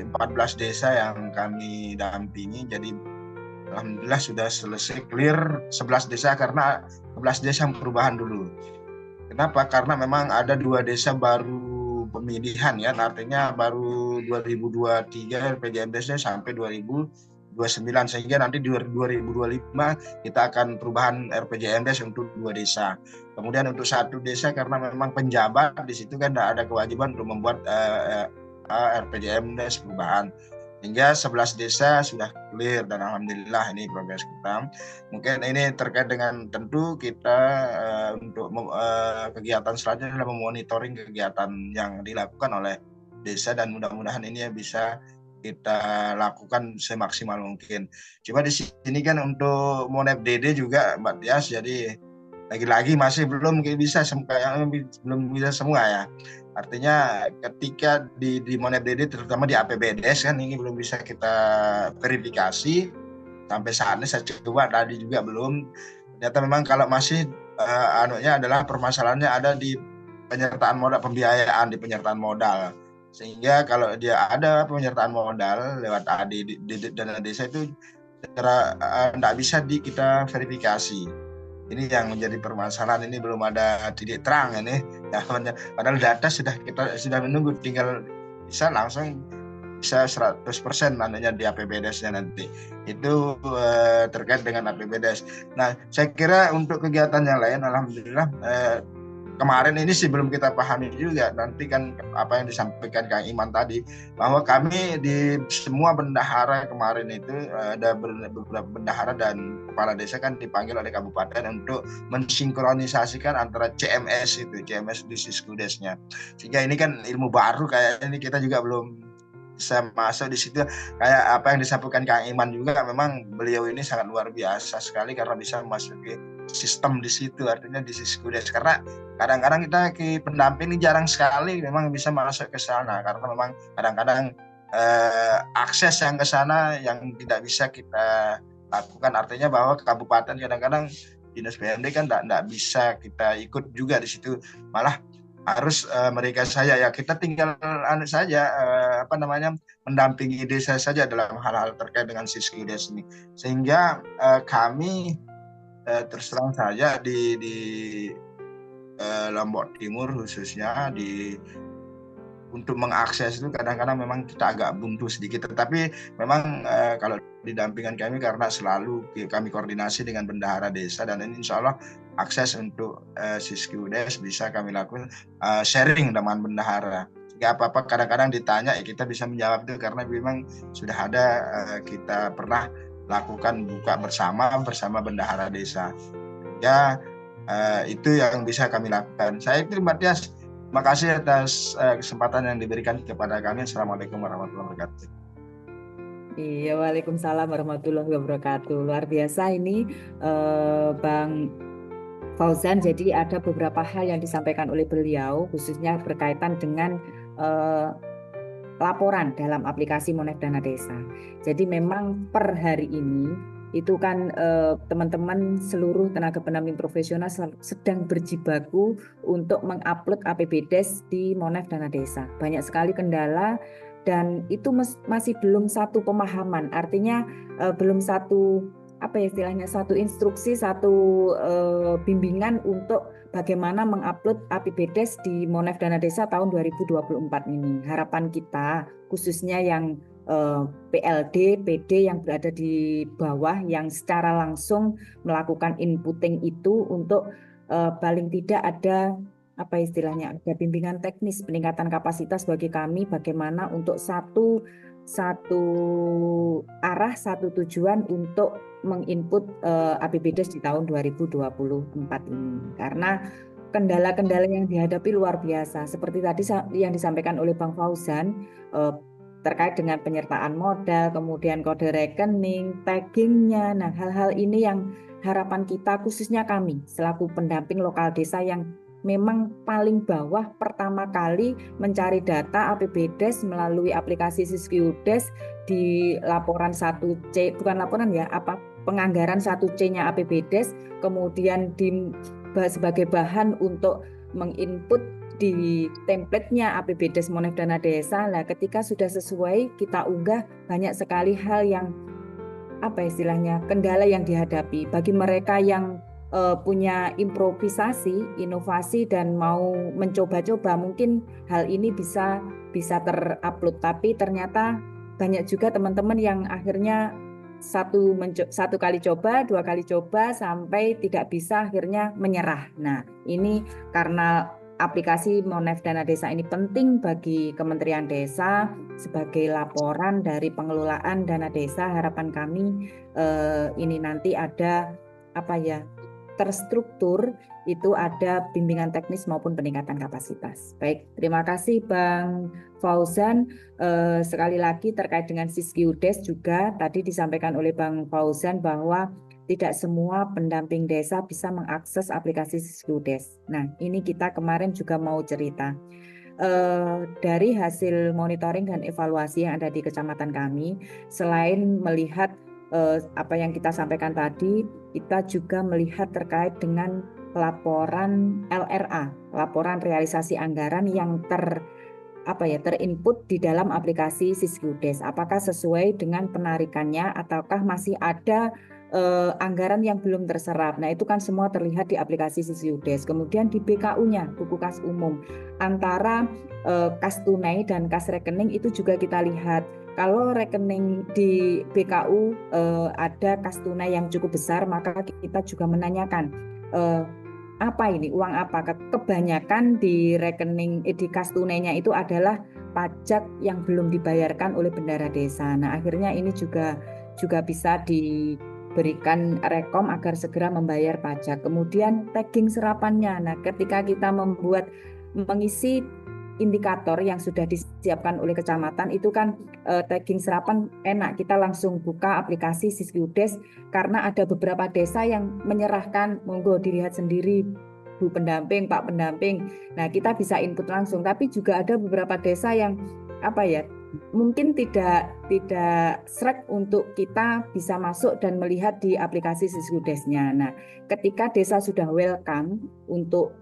14 desa yang kami dampingi, jadi alhamdulillah sudah selesai clear 11 desa karena 11 desa perubahan dulu. Kenapa? Karena memang ada 2 desa baru pemilihan ya, artinya baru 2023 RPJMDes sampai 2029, sehingga nanti di 2025 kita akan perubahan RPJMDes untuk 2 desa. Kemudian untuk 1 desa karena memang penjabat di situ kan tidak ada kewajiban untuk membuat RPJMDes perubahan, hingga 11 desa sudah clear dan alhamdulillah ini progres kita. Mungkin ini terkait dengan tentu kita untuk kegiatan selanjutnya adalah memonitoring kegiatan yang dilakukan oleh desa, dan mudah-mudahan ini bisa kita lakukan semaksimal mungkin. Cuma di sini kan untuk Monep DD juga Mbak Tias, jadi lagi-lagi masih belum bisa semua ya. Artinya ketika di Monep DD terutama di APBDes kan ini belum bisa kita verifikasi sampai saat ini. Saya coba tadi juga belum. Ternyata memang kalau masih adalah permasalahannya ada di penyertaan modal, pembiayaan di penyertaan modal. Sehingga kalau dia ada penyertaan modal lewat di dana desa itu tidak bisa kita verifikasi. Ini yang menjadi permasalahan, ini belum ada titik terang ini. Ya, padahal data kita sudah menunggu, tinggal bisa langsung bisa 100% nantinya di APBDes-nya nanti. Itu terkait dengan APBDes. Nah, saya kira untuk kegiatan yang lain alhamdulillah kemarin ini sih belum kita pahami juga. Nanti kan apa yang disampaikan Kang Iman tadi, bahwa kami di semua bendahara kemarin itu ada beberapa bendahara dan kepala desa kan dipanggil oleh kabupaten untuk mensinkronisasikan antara CMS di Siskudesnya. Sehingga ini kan ilmu baru, kayak ini kita juga belum bisa masuk di situ. Kayak apa yang disampaikan Kang Iman juga, memang beliau ini sangat luar biasa sekali karena bisa memasuki sistem di situ, artinya di Siskudes. Karena kadang-kadang kita pendamping ini jarang sekali memang bisa masuk ke sana, karena memang kadang-kadang akses yang ke sana yang tidak bisa kita lakukan. Artinya bahwa kabupaten kadang-kadang dinas BMD kan tidak bisa kita ikut juga di situ, malah harus mereka saja ya, kita tinggal saja mendampingi desa saja dalam hal-hal terkait dengan Siskiudes ini, sehingga kami terus terang saja di Lombok Timur khususnya untuk mengakses itu kadang-kadang memang kita agak buntu sedikit, tetapi memang kalau didampingan kami karena selalu kami koordinasi dengan bendahara desa, dan ini insya Allah akses untuk Siskiudes bisa kami lakukan sharing dengan bendahara, sehingga apa-apa kadang-kadang ditanya ya kita bisa menjawab itu, karena memang sudah ada kita pernah lakukan buka bersama bendahara desa ya. Itu yang bisa kami lakukan. Saya terima kasih atas kesempatan yang diberikan kepada kami. Assalamualaikum warahmatullahi wabarakatuh. Iya, waalaikumsalam warahmatullahi wabarakatuh. Luar biasa ini Bang Fauzan. Jadi ada beberapa hal yang disampaikan oleh beliau khususnya berkaitan dengan laporan dalam aplikasi Monef Dana Desa. Jadi memang per hari ini itu kan teman-teman seluruh tenaga pendamping profesional sedang berjibaku untuk mengupload APBDes di Monef Dana Desa. Banyak sekali kendala dan itu masih belum satu pemahaman, artinya belum satu satu instruksi, satu bimbingan untuk bagaimana mengupload APBDes di Monef Dana Desa tahun 2024 ini. Harapan kita khususnya yang PLD, PD yang berada di bawah yang secara langsung melakukan inputting itu untuk paling tidak ada ada bimbingan teknis peningkatan kapasitas bagi kami bagaimana untuk satu arah, satu tujuan untuk menginput APBDes di tahun 2024 ini, karena kendala-kendala yang dihadapi luar biasa seperti tadi yang disampaikan oleh Bang Fauzan terkait dengan penyertaan modal, kemudian kode rekening, taggingnya. Nah, hal-hal ini yang harapan kita khususnya kami selaku pendamping lokal desa yang memang paling bawah pertama kali mencari data APBDes melalui aplikasi Siskiudes di laporan 1C, bukan laporan ya, penganggaran 1C-nya APBDes, kemudian sebagai bahan untuk menginput di template-nya APBDes Monef Dana Desa. Nah, ketika sudah sesuai kita unggah, banyak sekali hal yang kendala yang dihadapi bagi mereka yang punya improvisasi, inovasi dan mau mencoba-coba, mungkin hal ini bisa terupload, tapi ternyata banyak juga teman-teman yang akhirnya satu kali coba, dua kali coba sampai tidak bisa, akhirnya menyerah. Nah, ini karena aplikasi Monef Dana Desa ini penting bagi Kementerian Desa sebagai laporan dari pengelolaan dana desa. Harapan kami ini nanti ada terstruktur, itu ada bimbingan teknis maupun peningkatan kapasitas. Baik, terima kasih Bang Fauzan. Sekali lagi terkait dengan Siskiudes juga tadi disampaikan oleh Bang Fauzan bahwa tidak semua pendamping desa bisa mengakses aplikasi Siskiudes. Nah, ini kita kemarin juga mau cerita. Dari hasil monitoring dan evaluasi yang ada di kecamatan kami, selain melihat apa yang kita sampaikan tadi, kita juga melihat terkait dengan laporan LRA, laporan realisasi anggaran yang terinput di dalam aplikasi Siskiudes. Apakah sesuai dengan penarikannya ataukah masih ada anggaran yang belum terserap. Nah, itu kan semua terlihat di aplikasi Siskiudes. Kemudian di BKU-nya, buku kas umum, antara kas tunai dan kas rekening itu juga kita lihat. Kalau rekening di BKU ada kas tunai yang cukup besar, maka kita juga menanyakan apa ini, uang apa? Kebanyakan di rekening di kas tunainya itu adalah pajak yang belum dibayarkan oleh bendahara desa. Nah, akhirnya ini juga bisa diberikan rekom agar segera membayar pajak. Kemudian tagging serapannya. Nah, ketika kita mengisi indikator yang sudah disiapkan oleh kecamatan itu kan tagging serapan enak, kita langsung buka aplikasi Siskiudes karena ada beberapa desa yang menyerahkan, monggo dilihat sendiri Bu pendamping, Pak pendamping. Nah, kita bisa input langsung, tapi juga ada beberapa desa yang mungkin tidak srek untuk kita bisa masuk dan melihat di aplikasi Siskudes-nya. Nah, ketika desa sudah welcome untuk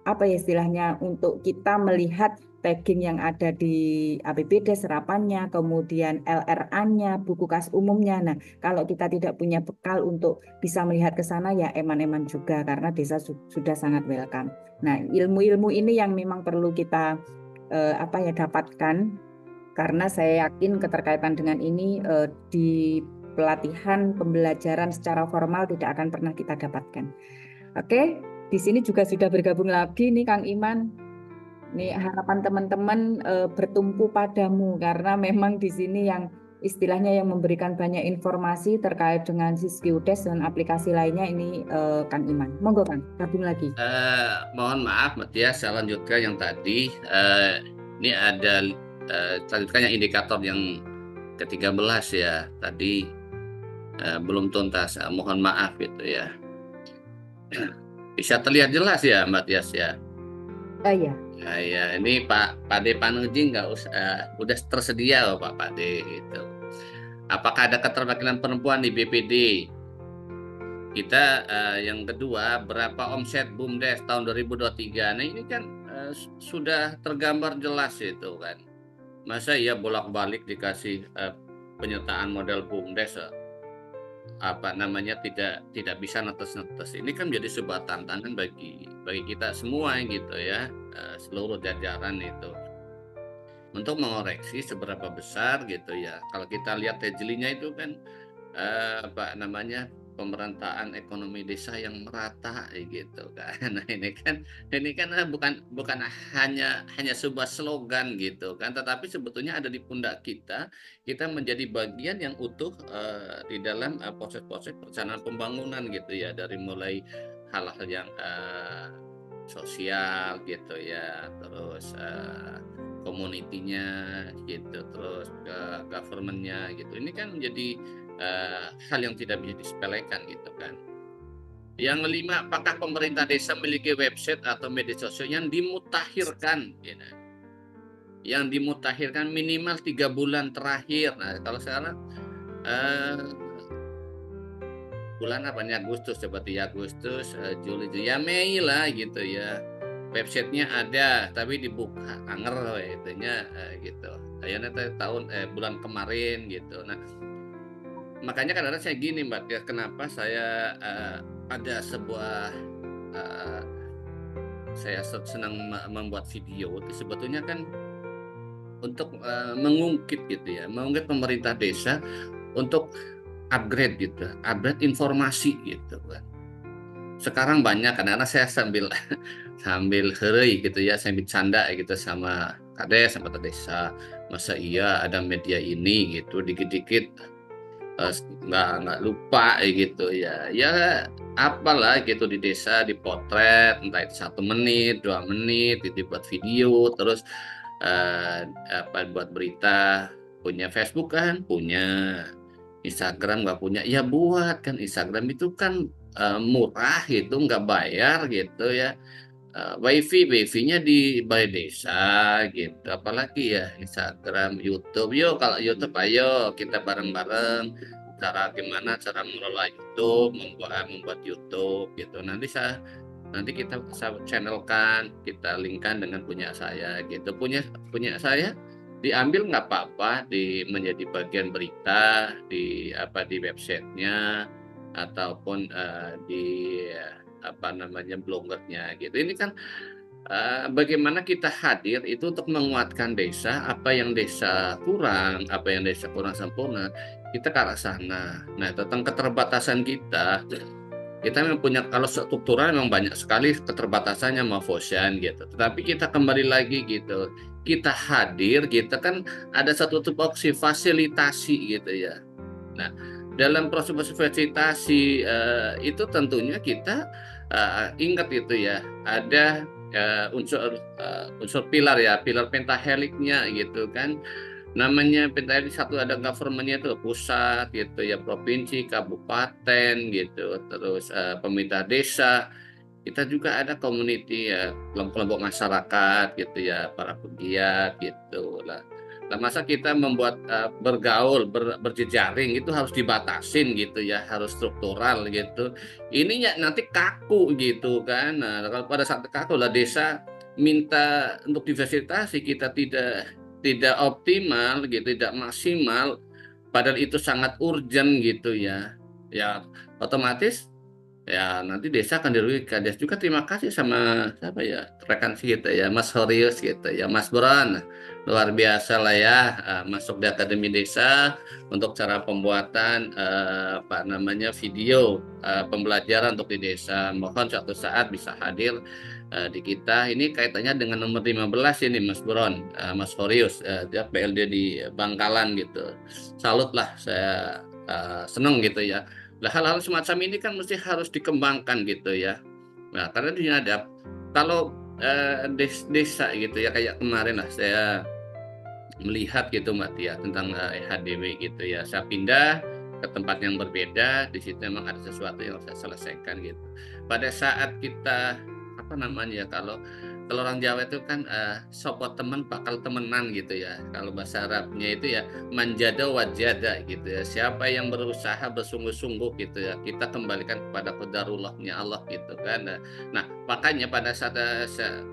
apa ya istilahnya, untuk kita melihat tagging yang ada di APBD, serapannya, kemudian LRA-nya, buku kas umumnya. Nah, kalau kita tidak punya bekal untuk bisa melihat ke sana, ya eman-eman juga karena desa sudah sangat welcome. Nah, ilmu-ilmu ini yang memang perlu kita dapatkan, karena saya yakin keterkaitan dengan ini di pelatihan pembelajaran secara formal tidak akan pernah kita dapatkan. Oke, di sini juga sudah bergabung lagi nih Kang Iman. Nih harapan teman-teman bertumpu padamu karena memang di sini yang istilahnya yang memberikan banyak informasi terkait dengan Siskudes dan aplikasi lainnya ini Kang Iman. Monggo Kang, gabung lagi. Mohon maaf Matias, saya lanjutkan yang tadi. Ini ada lanjutkan yang indikator yang ke-13 ya. Tadi belum tuntas. Mohon maaf gitu ya. Bisa terlihat jelas ya Matias ya. Iya. Nah, ya ini Pak Pade Panunjing nggak usah, udah tersedia loh Pak Pade gitu. Apakah ada keterwakilan perempuan di BPD? Kita yang kedua, berapa omset BUMDes tahun 2023? Nah ini kan sudah tergambar jelas itu kan. Masa iya bolak-balik dikasih penyertaan model BUMDes tidak bisa netes-netes. Ini kan menjadi sebuah tantangan bagi kita semua gitu ya, seluruh jajaran itu untuk mengoreksi seberapa besar gitu ya. Kalau kita lihat tejelinya itu kan pemerataan ekonomi desa yang merata gitu kan. Nah ini kan bukan hanya sebuah slogan gitu kan, tetapi sebetulnya ada di pundak kita menjadi bagian yang utuh di dalam proses-proses perencanaan pembangunan gitu ya, dari mulai hal-hal yang sosial gitu ya, terus community-nya gitu, terus ke government-nya gitu. Ini kan menjadi hal yang tidak bisa disepelekan gitu kan. Yang kelima, apakah pemerintah desa memiliki website atau media sosial yang dimutakhirkan gitu. Yang dimutakhirkan minimal 3 bulan terakhir. Nah kalau sekarang bulan apa nih, Agustus, seperti Agustus, Juli, ya Mei lah gitu ya. Websitenya ada tapi dibuka anger itunya gitu. Kayaknya bulan kemarin gitu. Nah makanya kadang-kadang saya gini Mbak ya, kenapa saya ada sebuah saya senang membuat video itu sebetulnya kan untuk mengungkit gitu ya, mengungkit pemerintah desa untuk upgrade gitu, upgrade informasi gitu kan. Sekarang banyak, kadang-kadang saya sambil heureuy gitu ya, sambil canda gitu sama kades sama desa, masa iya ada media ini gitu, dikit-dikit nggak lupa gitu ya apalah gitu di desa dipotret, entah itu 1 menit 2 menit itu buat video, terus buat berita. Punya Facebook kan, punya Instagram nggak punya, ya buat kan. Instagram itu kan murah gitu, nggak bayar gitu ya. Wifi-nya di balai desa gitu, apalagi ya Instagram, YouTube. Yuk kalau YouTube ayo kita bareng-bareng gimana cara mengelola YouTube, membuat YouTube gitu. Nanti kita channelkan, kita linkkan dengan punya saya gitu. Punya saya diambil nggak apa-apa, menjadi bagian berita di websitenya ataupun di blogernya gitu. Ini kan bagaimana kita hadir itu untuk menguatkan desa, apa yang desa kurang sempurna, kita ke arah sana. Nah tentang keterbatasan kita memang punya, kalau struktural memang banyak sekali keterbatasannya Fosun gitu, tetapi kita kembali lagi gitu, kita hadir, kita kan ada satu tupoksi fasilitasi gitu ya. Nah dalam proses fasilitasi itu tentunya kita ingat itu ya, ada unsur pilar pentaheliknya gitu kan. Namanya pentahelik, satu ada government-nya itu pusat gitu ya, provinsi, kabupaten gitu, terus pemerintah desa. Kita juga ada community ya, kelompok masyarakat gitu ya, para pegiat gitu lah. Nah, masa kita membuat bergaul, berjejaring itu harus dibatasin gitu ya, harus struktural gitu. Ininya nanti kaku gitu kan. Nah, kalau pada saat kaku lah desa minta untuk difasilitasi kita tidak optimal gitu, tidak maksimal, padahal itu sangat urgent gitu ya. Ya otomatis ya nanti desa akan dirugikan. Des juga terima kasih sama siapa ya rekan kita ya Mas Horius gitu ya Mas Bron, luar biasa lah ya, masuk di Akademi Desa untuk cara pembuatan apa namanya video pembelajaran untuk di desa. Mohon suatu saat bisa hadir di kita. Ini kaitannya dengan nomor 15 ini Mas Bron, Mas Horius, dia PLD di Bangkalan gitu. Salut lah, saya seneng gitu ya. Nah, hal-hal semacam ini kan mesti harus dikembangkan gitu ya. Nah, karena dinyadap kalau desa gitu ya, kayak kemarin lah saya melihat gitu Mbak Tia tentang EHDW gitu ya. Saya pindah ke tempat yang berbeda, di situ memang ada sesuatu yang saya selesaikan gitu. Pada saat kita apa namanya ya, kalau orang Jawa itu kan sopot teman bakal temenan gitu ya. Kalau bahasa Arabnya itu ya manjada wajada gitu ya. Siapa yang berusaha bersungguh-sungguh gitu ya, kita kembalikan kepada qadarullahnya Allah gitu kan. Nah, makanya pada saat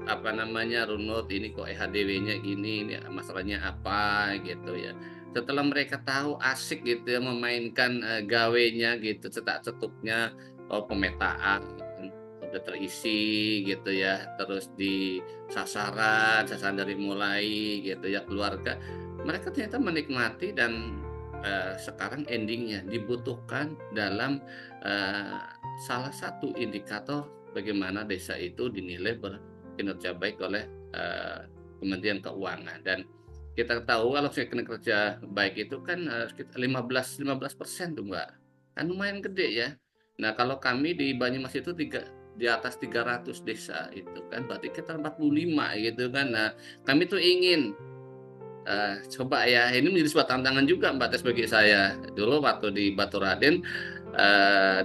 apa namanya runut ini kok EHDW-nya gini, ini masalahnya apa gitu ya. Setelah mereka tahu asik gitu ya memainkan gawenya gitu, cetak-cetuknya, pemetaan udah terisi gitu ya, terus di sasaran dari mulai gitu ya keluarga, mereka ternyata menikmati dan sekarang endingnya dibutuhkan dalam salah satu indikator bagaimana desa itu dinilai berkinerja baik oleh Kementerian Keuangan. Dan kita tahu kalau kinerja baik itu kan sekitar 15% tuh Mbak, kan lumayan gede ya. Nah kalau kami di Banyumas itu di atas 300 desa itu kan berarti kita 45 gitu kan. Nah kami tuh ingin coba ya, ini menjadi sebuah tantangan juga Mbak Tes bagi saya. Dulu waktu di Batu Raden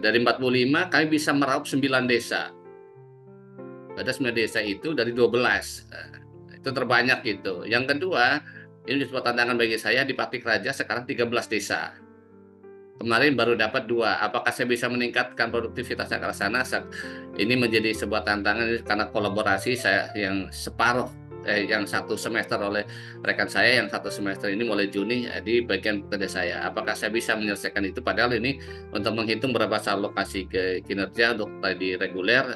dari 45 kami bisa meraup 9 desa. Pada 9 desa itu dari 12 itu terbanyak gitu. Yang kedua, ini sebuah tantangan bagi saya di Patik Raja sekarang 13 desa. Kemarin baru dapat 2. Apakah saya bisa meningkatkan produktivitasnya ke sana? Ini menjadi sebuah tantangan karena kolaborasi saya yang separuh yang 1 semester oleh rekan saya, yang 1 semester ini mulai Juni di bagian pekerja saya. Apakah saya bisa menyelesaikan itu? Padahal ini untuk menghitung berapa alokasi ke kinerja untuk tadi reguler,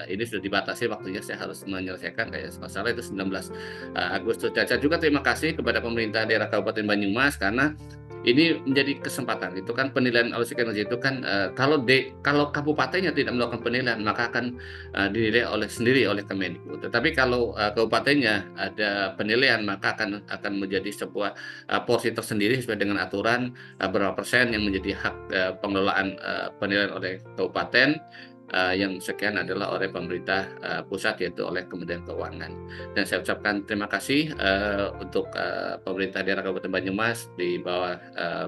ini sudah dibatasi waktunya, saya harus menyelesaikan kayak masalah itu 19 Agustus. Caca juga terima kasih kepada pemerintah daerah Kabupaten Banyumas karena ini menjadi kesempatan. Itu kan penilaian alokasi kinerja itu kan kalau kabupatennya tidak melakukan penilaian maka akan dinilai sendiri oleh Kemendikbud. Tetapi kalau kabupatennya ada penilaian maka akan menjadi sebuah porsi tersendiri sesuai dengan aturan berapa persen yang menjadi hak pengelolaan penilaian oleh kabupaten, yang sekian adalah oleh pemerintah pusat yaitu oleh Kementerian Keuangan. Dan saya ucapkan terima kasih untuk pemerintah daerah Kabupaten Banyumas di bawah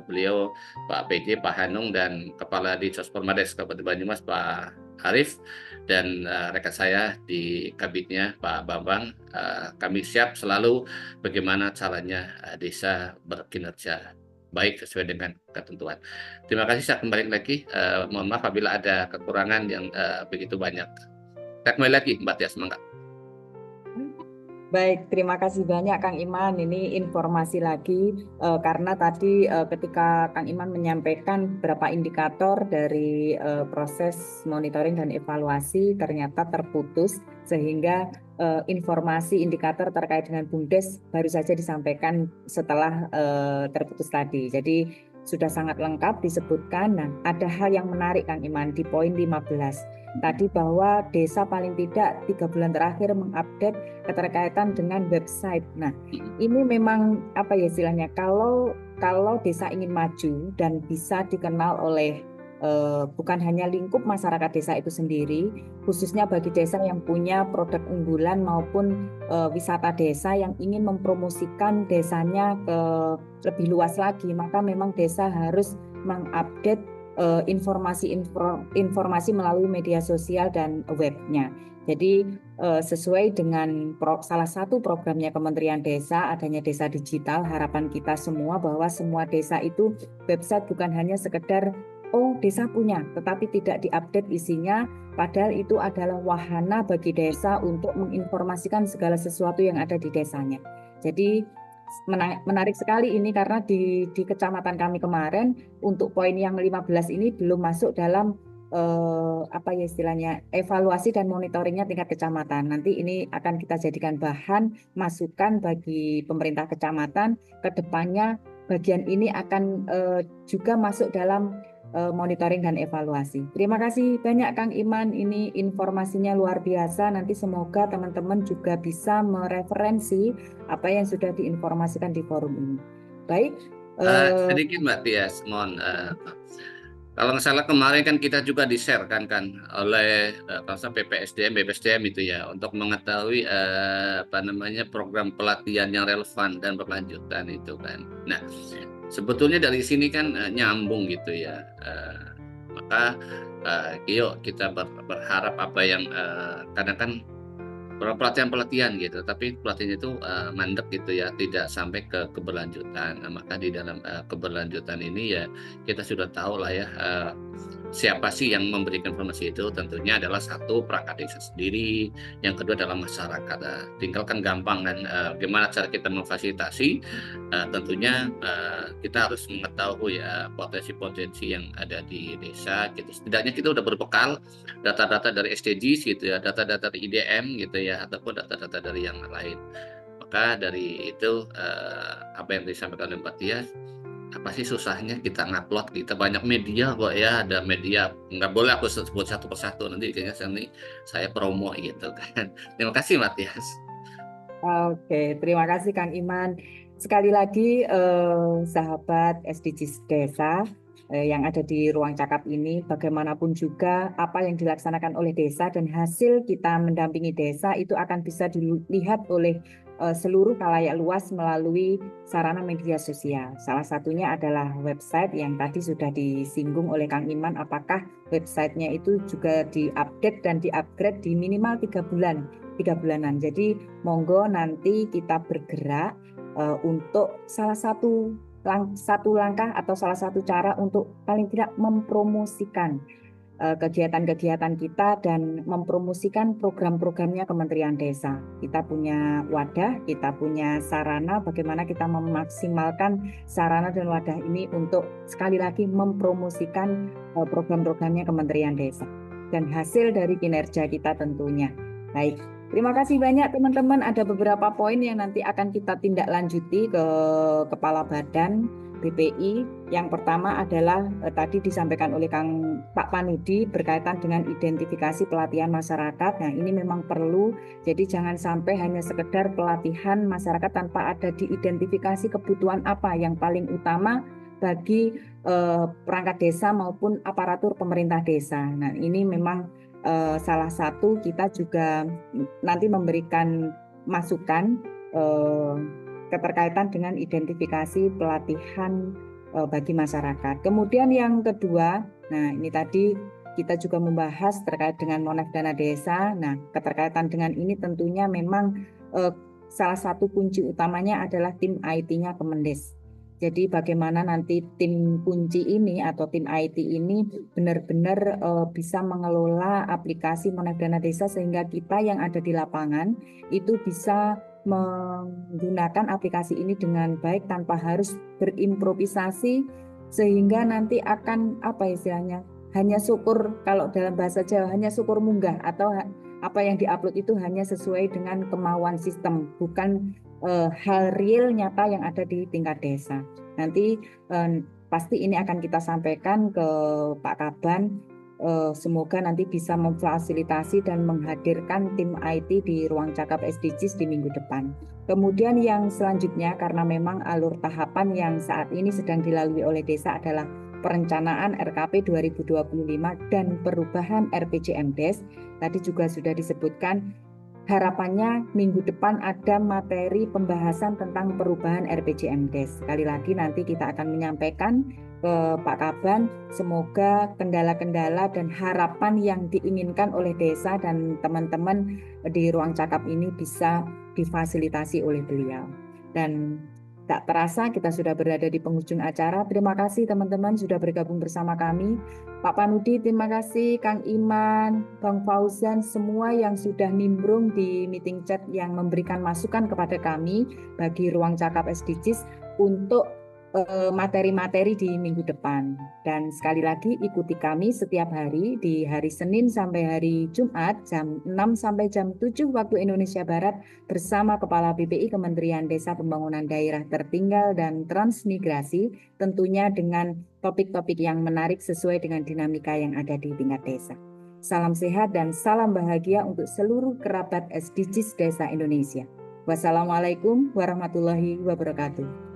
beliau Pak PJ, Pak Hanung, dan Kepala Dinas Permades Kabupaten Banyumas Pak Arif, dan rekan saya di kabinetnya Pak Bambang. Kami siap selalu bagaimana caranya desa berkinerja baik sesuai dengan ketentuan. Terima kasih, saya kembali lagi. Mohon maaf apabila ada kekurangan yang begitu banyak. Saya kembali lagi, Mbak Tia, semangat. Baik, terima kasih banyak Kang Iman. Ini informasi lagi karena tadi ketika Kang Iman menyampaikan beberapa indikator dari proses monitoring dan evaluasi ternyata terputus sehingga informasi indikator terkait dengan BUMDes baru saja disampaikan setelah terputus tadi. Jadi sudah sangat lengkap disebutkan. Nah, ada hal yang menarik Kang Iman di poin 15. Tadi bahwa desa paling tidak 3 bulan terakhir mengupdate keterkaitan dengan website. Nah, ini memang apa ya istilahnya, kalau desa ingin maju dan bisa dikenal oleh bukan hanya lingkup masyarakat desa itu sendiri, khususnya bagi desa yang punya produk unggulan maupun wisata desa yang ingin mempromosikan desanya ke lebih luas lagi, maka memang desa harus mengupdate informasi melalui media sosial dan webnya. Jadi sesuai dengan salah satu programnya Kementerian Desa, adanya Desa Digital, harapan kita semua bahwa semua desa itu website bukan hanya sekedar desa punya, tetapi tidak diupdate isinya, padahal itu adalah wahana bagi desa untuk menginformasikan segala sesuatu yang ada di desanya. Jadi menarik sekali ini karena di kecamatan kami kemarin untuk poin yang 15 ini belum masuk dalam istilahnya evaluasi dan monitoringnya tingkat kecamatan. Nanti ini akan kita jadikan bahan masukan bagi pemerintah kecamatan ke depannya. Bagian ini akan juga masuk dalam monitoring dan evaluasi. Terima kasih banyak Kang Iman, ini informasinya luar biasa. Nanti semoga teman-teman juga bisa mereferensi apa yang sudah diinformasikan di forum ini. Baik. Sedikit Mbak Tias, mohon. Kalau nggak salah kemarin kan kita juga di-share kan oleh PPSDM, BPSDM itu ya untuk mengetahui program pelatihan yang relevan dan berkelanjutan itu kan. Nah, sebetulnya dari sini kan nyambung gitu ya. Maka yuk kita berharap apa yang kadang kan pelatihan gitu, tapi pelatihan itu mandek gitu ya, tidak sampai ke keberlanjutan. Nah, maka di dalam keberlanjutan ini ya kita sudah tahu lah ya siapa sih yang memberikan informasi itu. Tentunya adalah satu perangkat desa sendiri, yang kedua adalah masyarakat. Tinggal kan gampang kan gimana cara kita memfasilitasi. Tentunya kita harus mengetahui potensi-potensi yang ada di desa. Setidaknya kita udah berbekal data-data dari SDGs gitu ya, data-data dari IDM gitu ya, ataupun data-data dari yang lain. Maka dari itu apa yang disampaikan oleh Mbak Tias, apa sih susahnya kita ngupload, kita banyak media kok ya, ada media, nggak boleh aku sebut satu persatu, nanti kayaknya saya promo gitu kan. Terima kasih Mbak Tias. Oke, terima kasih Kang Iman. Sekali lagi sahabat SDGs Desa yang ada di ruang cakap ini, bagaimanapun juga apa yang dilaksanakan oleh desa dan hasil kita mendampingi desa itu akan bisa dilihat oleh seluruh khalayak luas melalui sarana media sosial. Salah satunya adalah website yang tadi sudah disinggung oleh Kang Iman, apakah websitenya itu juga diupdate dan diupgrade di minimal 3 bulanan. Jadi monggo nanti kita bergerak untuk salah satu langkah atau salah satu cara untuk paling tidak mempromosikan kegiatan-kegiatan kita dan mempromosikan program-programnya Kementerian Desa. Kita punya wadah, kita punya sarana, bagaimana kita memaksimalkan sarana dan wadah ini untuk sekali lagi mempromosikan program-programnya Kementerian Desa dan hasil dari kinerja kita tentunya. Baik, terima kasih banyak teman-teman. Ada beberapa poin yang nanti akan kita tindak lanjuti ke Kepala Badan BPI. Yang pertama adalah tadi disampaikan oleh Pak Panudi berkaitan dengan identifikasi pelatihan masyarakat. Nah, ini memang perlu. Jadi jangan sampai hanya sekedar pelatihan masyarakat tanpa ada diidentifikasi kebutuhan apa yang paling utama bagi perangkat desa maupun aparatur pemerintah desa. Nah, ini memang salah satu kita juga nanti memberikan masukan keterkaitan dengan identifikasi pelatihan bagi masyarakat. Kemudian yang kedua, nah ini tadi kita juga membahas terkait dengan Monef Dana Desa. Nah, keterkaitan dengan ini tentunya memang salah satu kunci utamanya adalah tim IT-nya Kemendes. Jadi bagaimana nanti tim kunci ini atau tim IT ini benar-benar bisa mengelola aplikasi Monef Dana Desa sehingga kita yang ada di lapangan itu bisa menggunakan aplikasi ini dengan baik tanpa harus berimprovisasi, sehingga nanti akan hanya syukur, kalau dalam bahasa Jawa hanya syukur munggah, atau apa yang diupload itu hanya sesuai dengan kemauan sistem, bukan hal real nyata yang ada di tingkat desa. Nanti pasti ini akan kita sampaikan ke Pak Kaban. Semoga nanti bisa memfasilitasi dan menghadirkan tim IT di ruang cakap SDGs di minggu depan. Kemudian yang selanjutnya, karena memang alur tahapan yang saat ini sedang dilalui oleh desa adalah perencanaan RKP 2025 dan perubahan RPJMDes, tadi juga sudah disebutkan, harapannya minggu depan ada materi pembahasan tentang perubahan RPJMDes. Sekali lagi nanti kita akan menyampaikan ke Pak Kaban. Semoga kendala-kendala dan harapan yang diinginkan oleh desa dan teman-teman di ruang cakap ini bisa difasilitasi oleh beliau. Dan tak terasa kita sudah berada di penghujung acara. Terima kasih teman-teman sudah bergabung bersama kami. Pak Panudi, terima kasih. Kang Iman, Bang Fauzan, semua yang sudah nimbrung di meeting chat yang memberikan masukan kepada kami bagi ruang cakap SDGs untuk materi-materi di minggu depan. Dan sekali lagi ikuti kami setiap hari di hari Senin sampai hari Jumat jam 6 sampai jam 7 waktu Indonesia Barat bersama Kepala BPI Kementerian Desa Pembangunan Daerah Tertinggal dan Transmigrasi, tentunya dengan topik-topik yang menarik sesuai dengan dinamika yang ada di tingkat desa. Salam sehat dan salam bahagia untuk seluruh kerabat SDGs Desa Indonesia. Wassalamualaikum warahmatullahi wabarakatuh.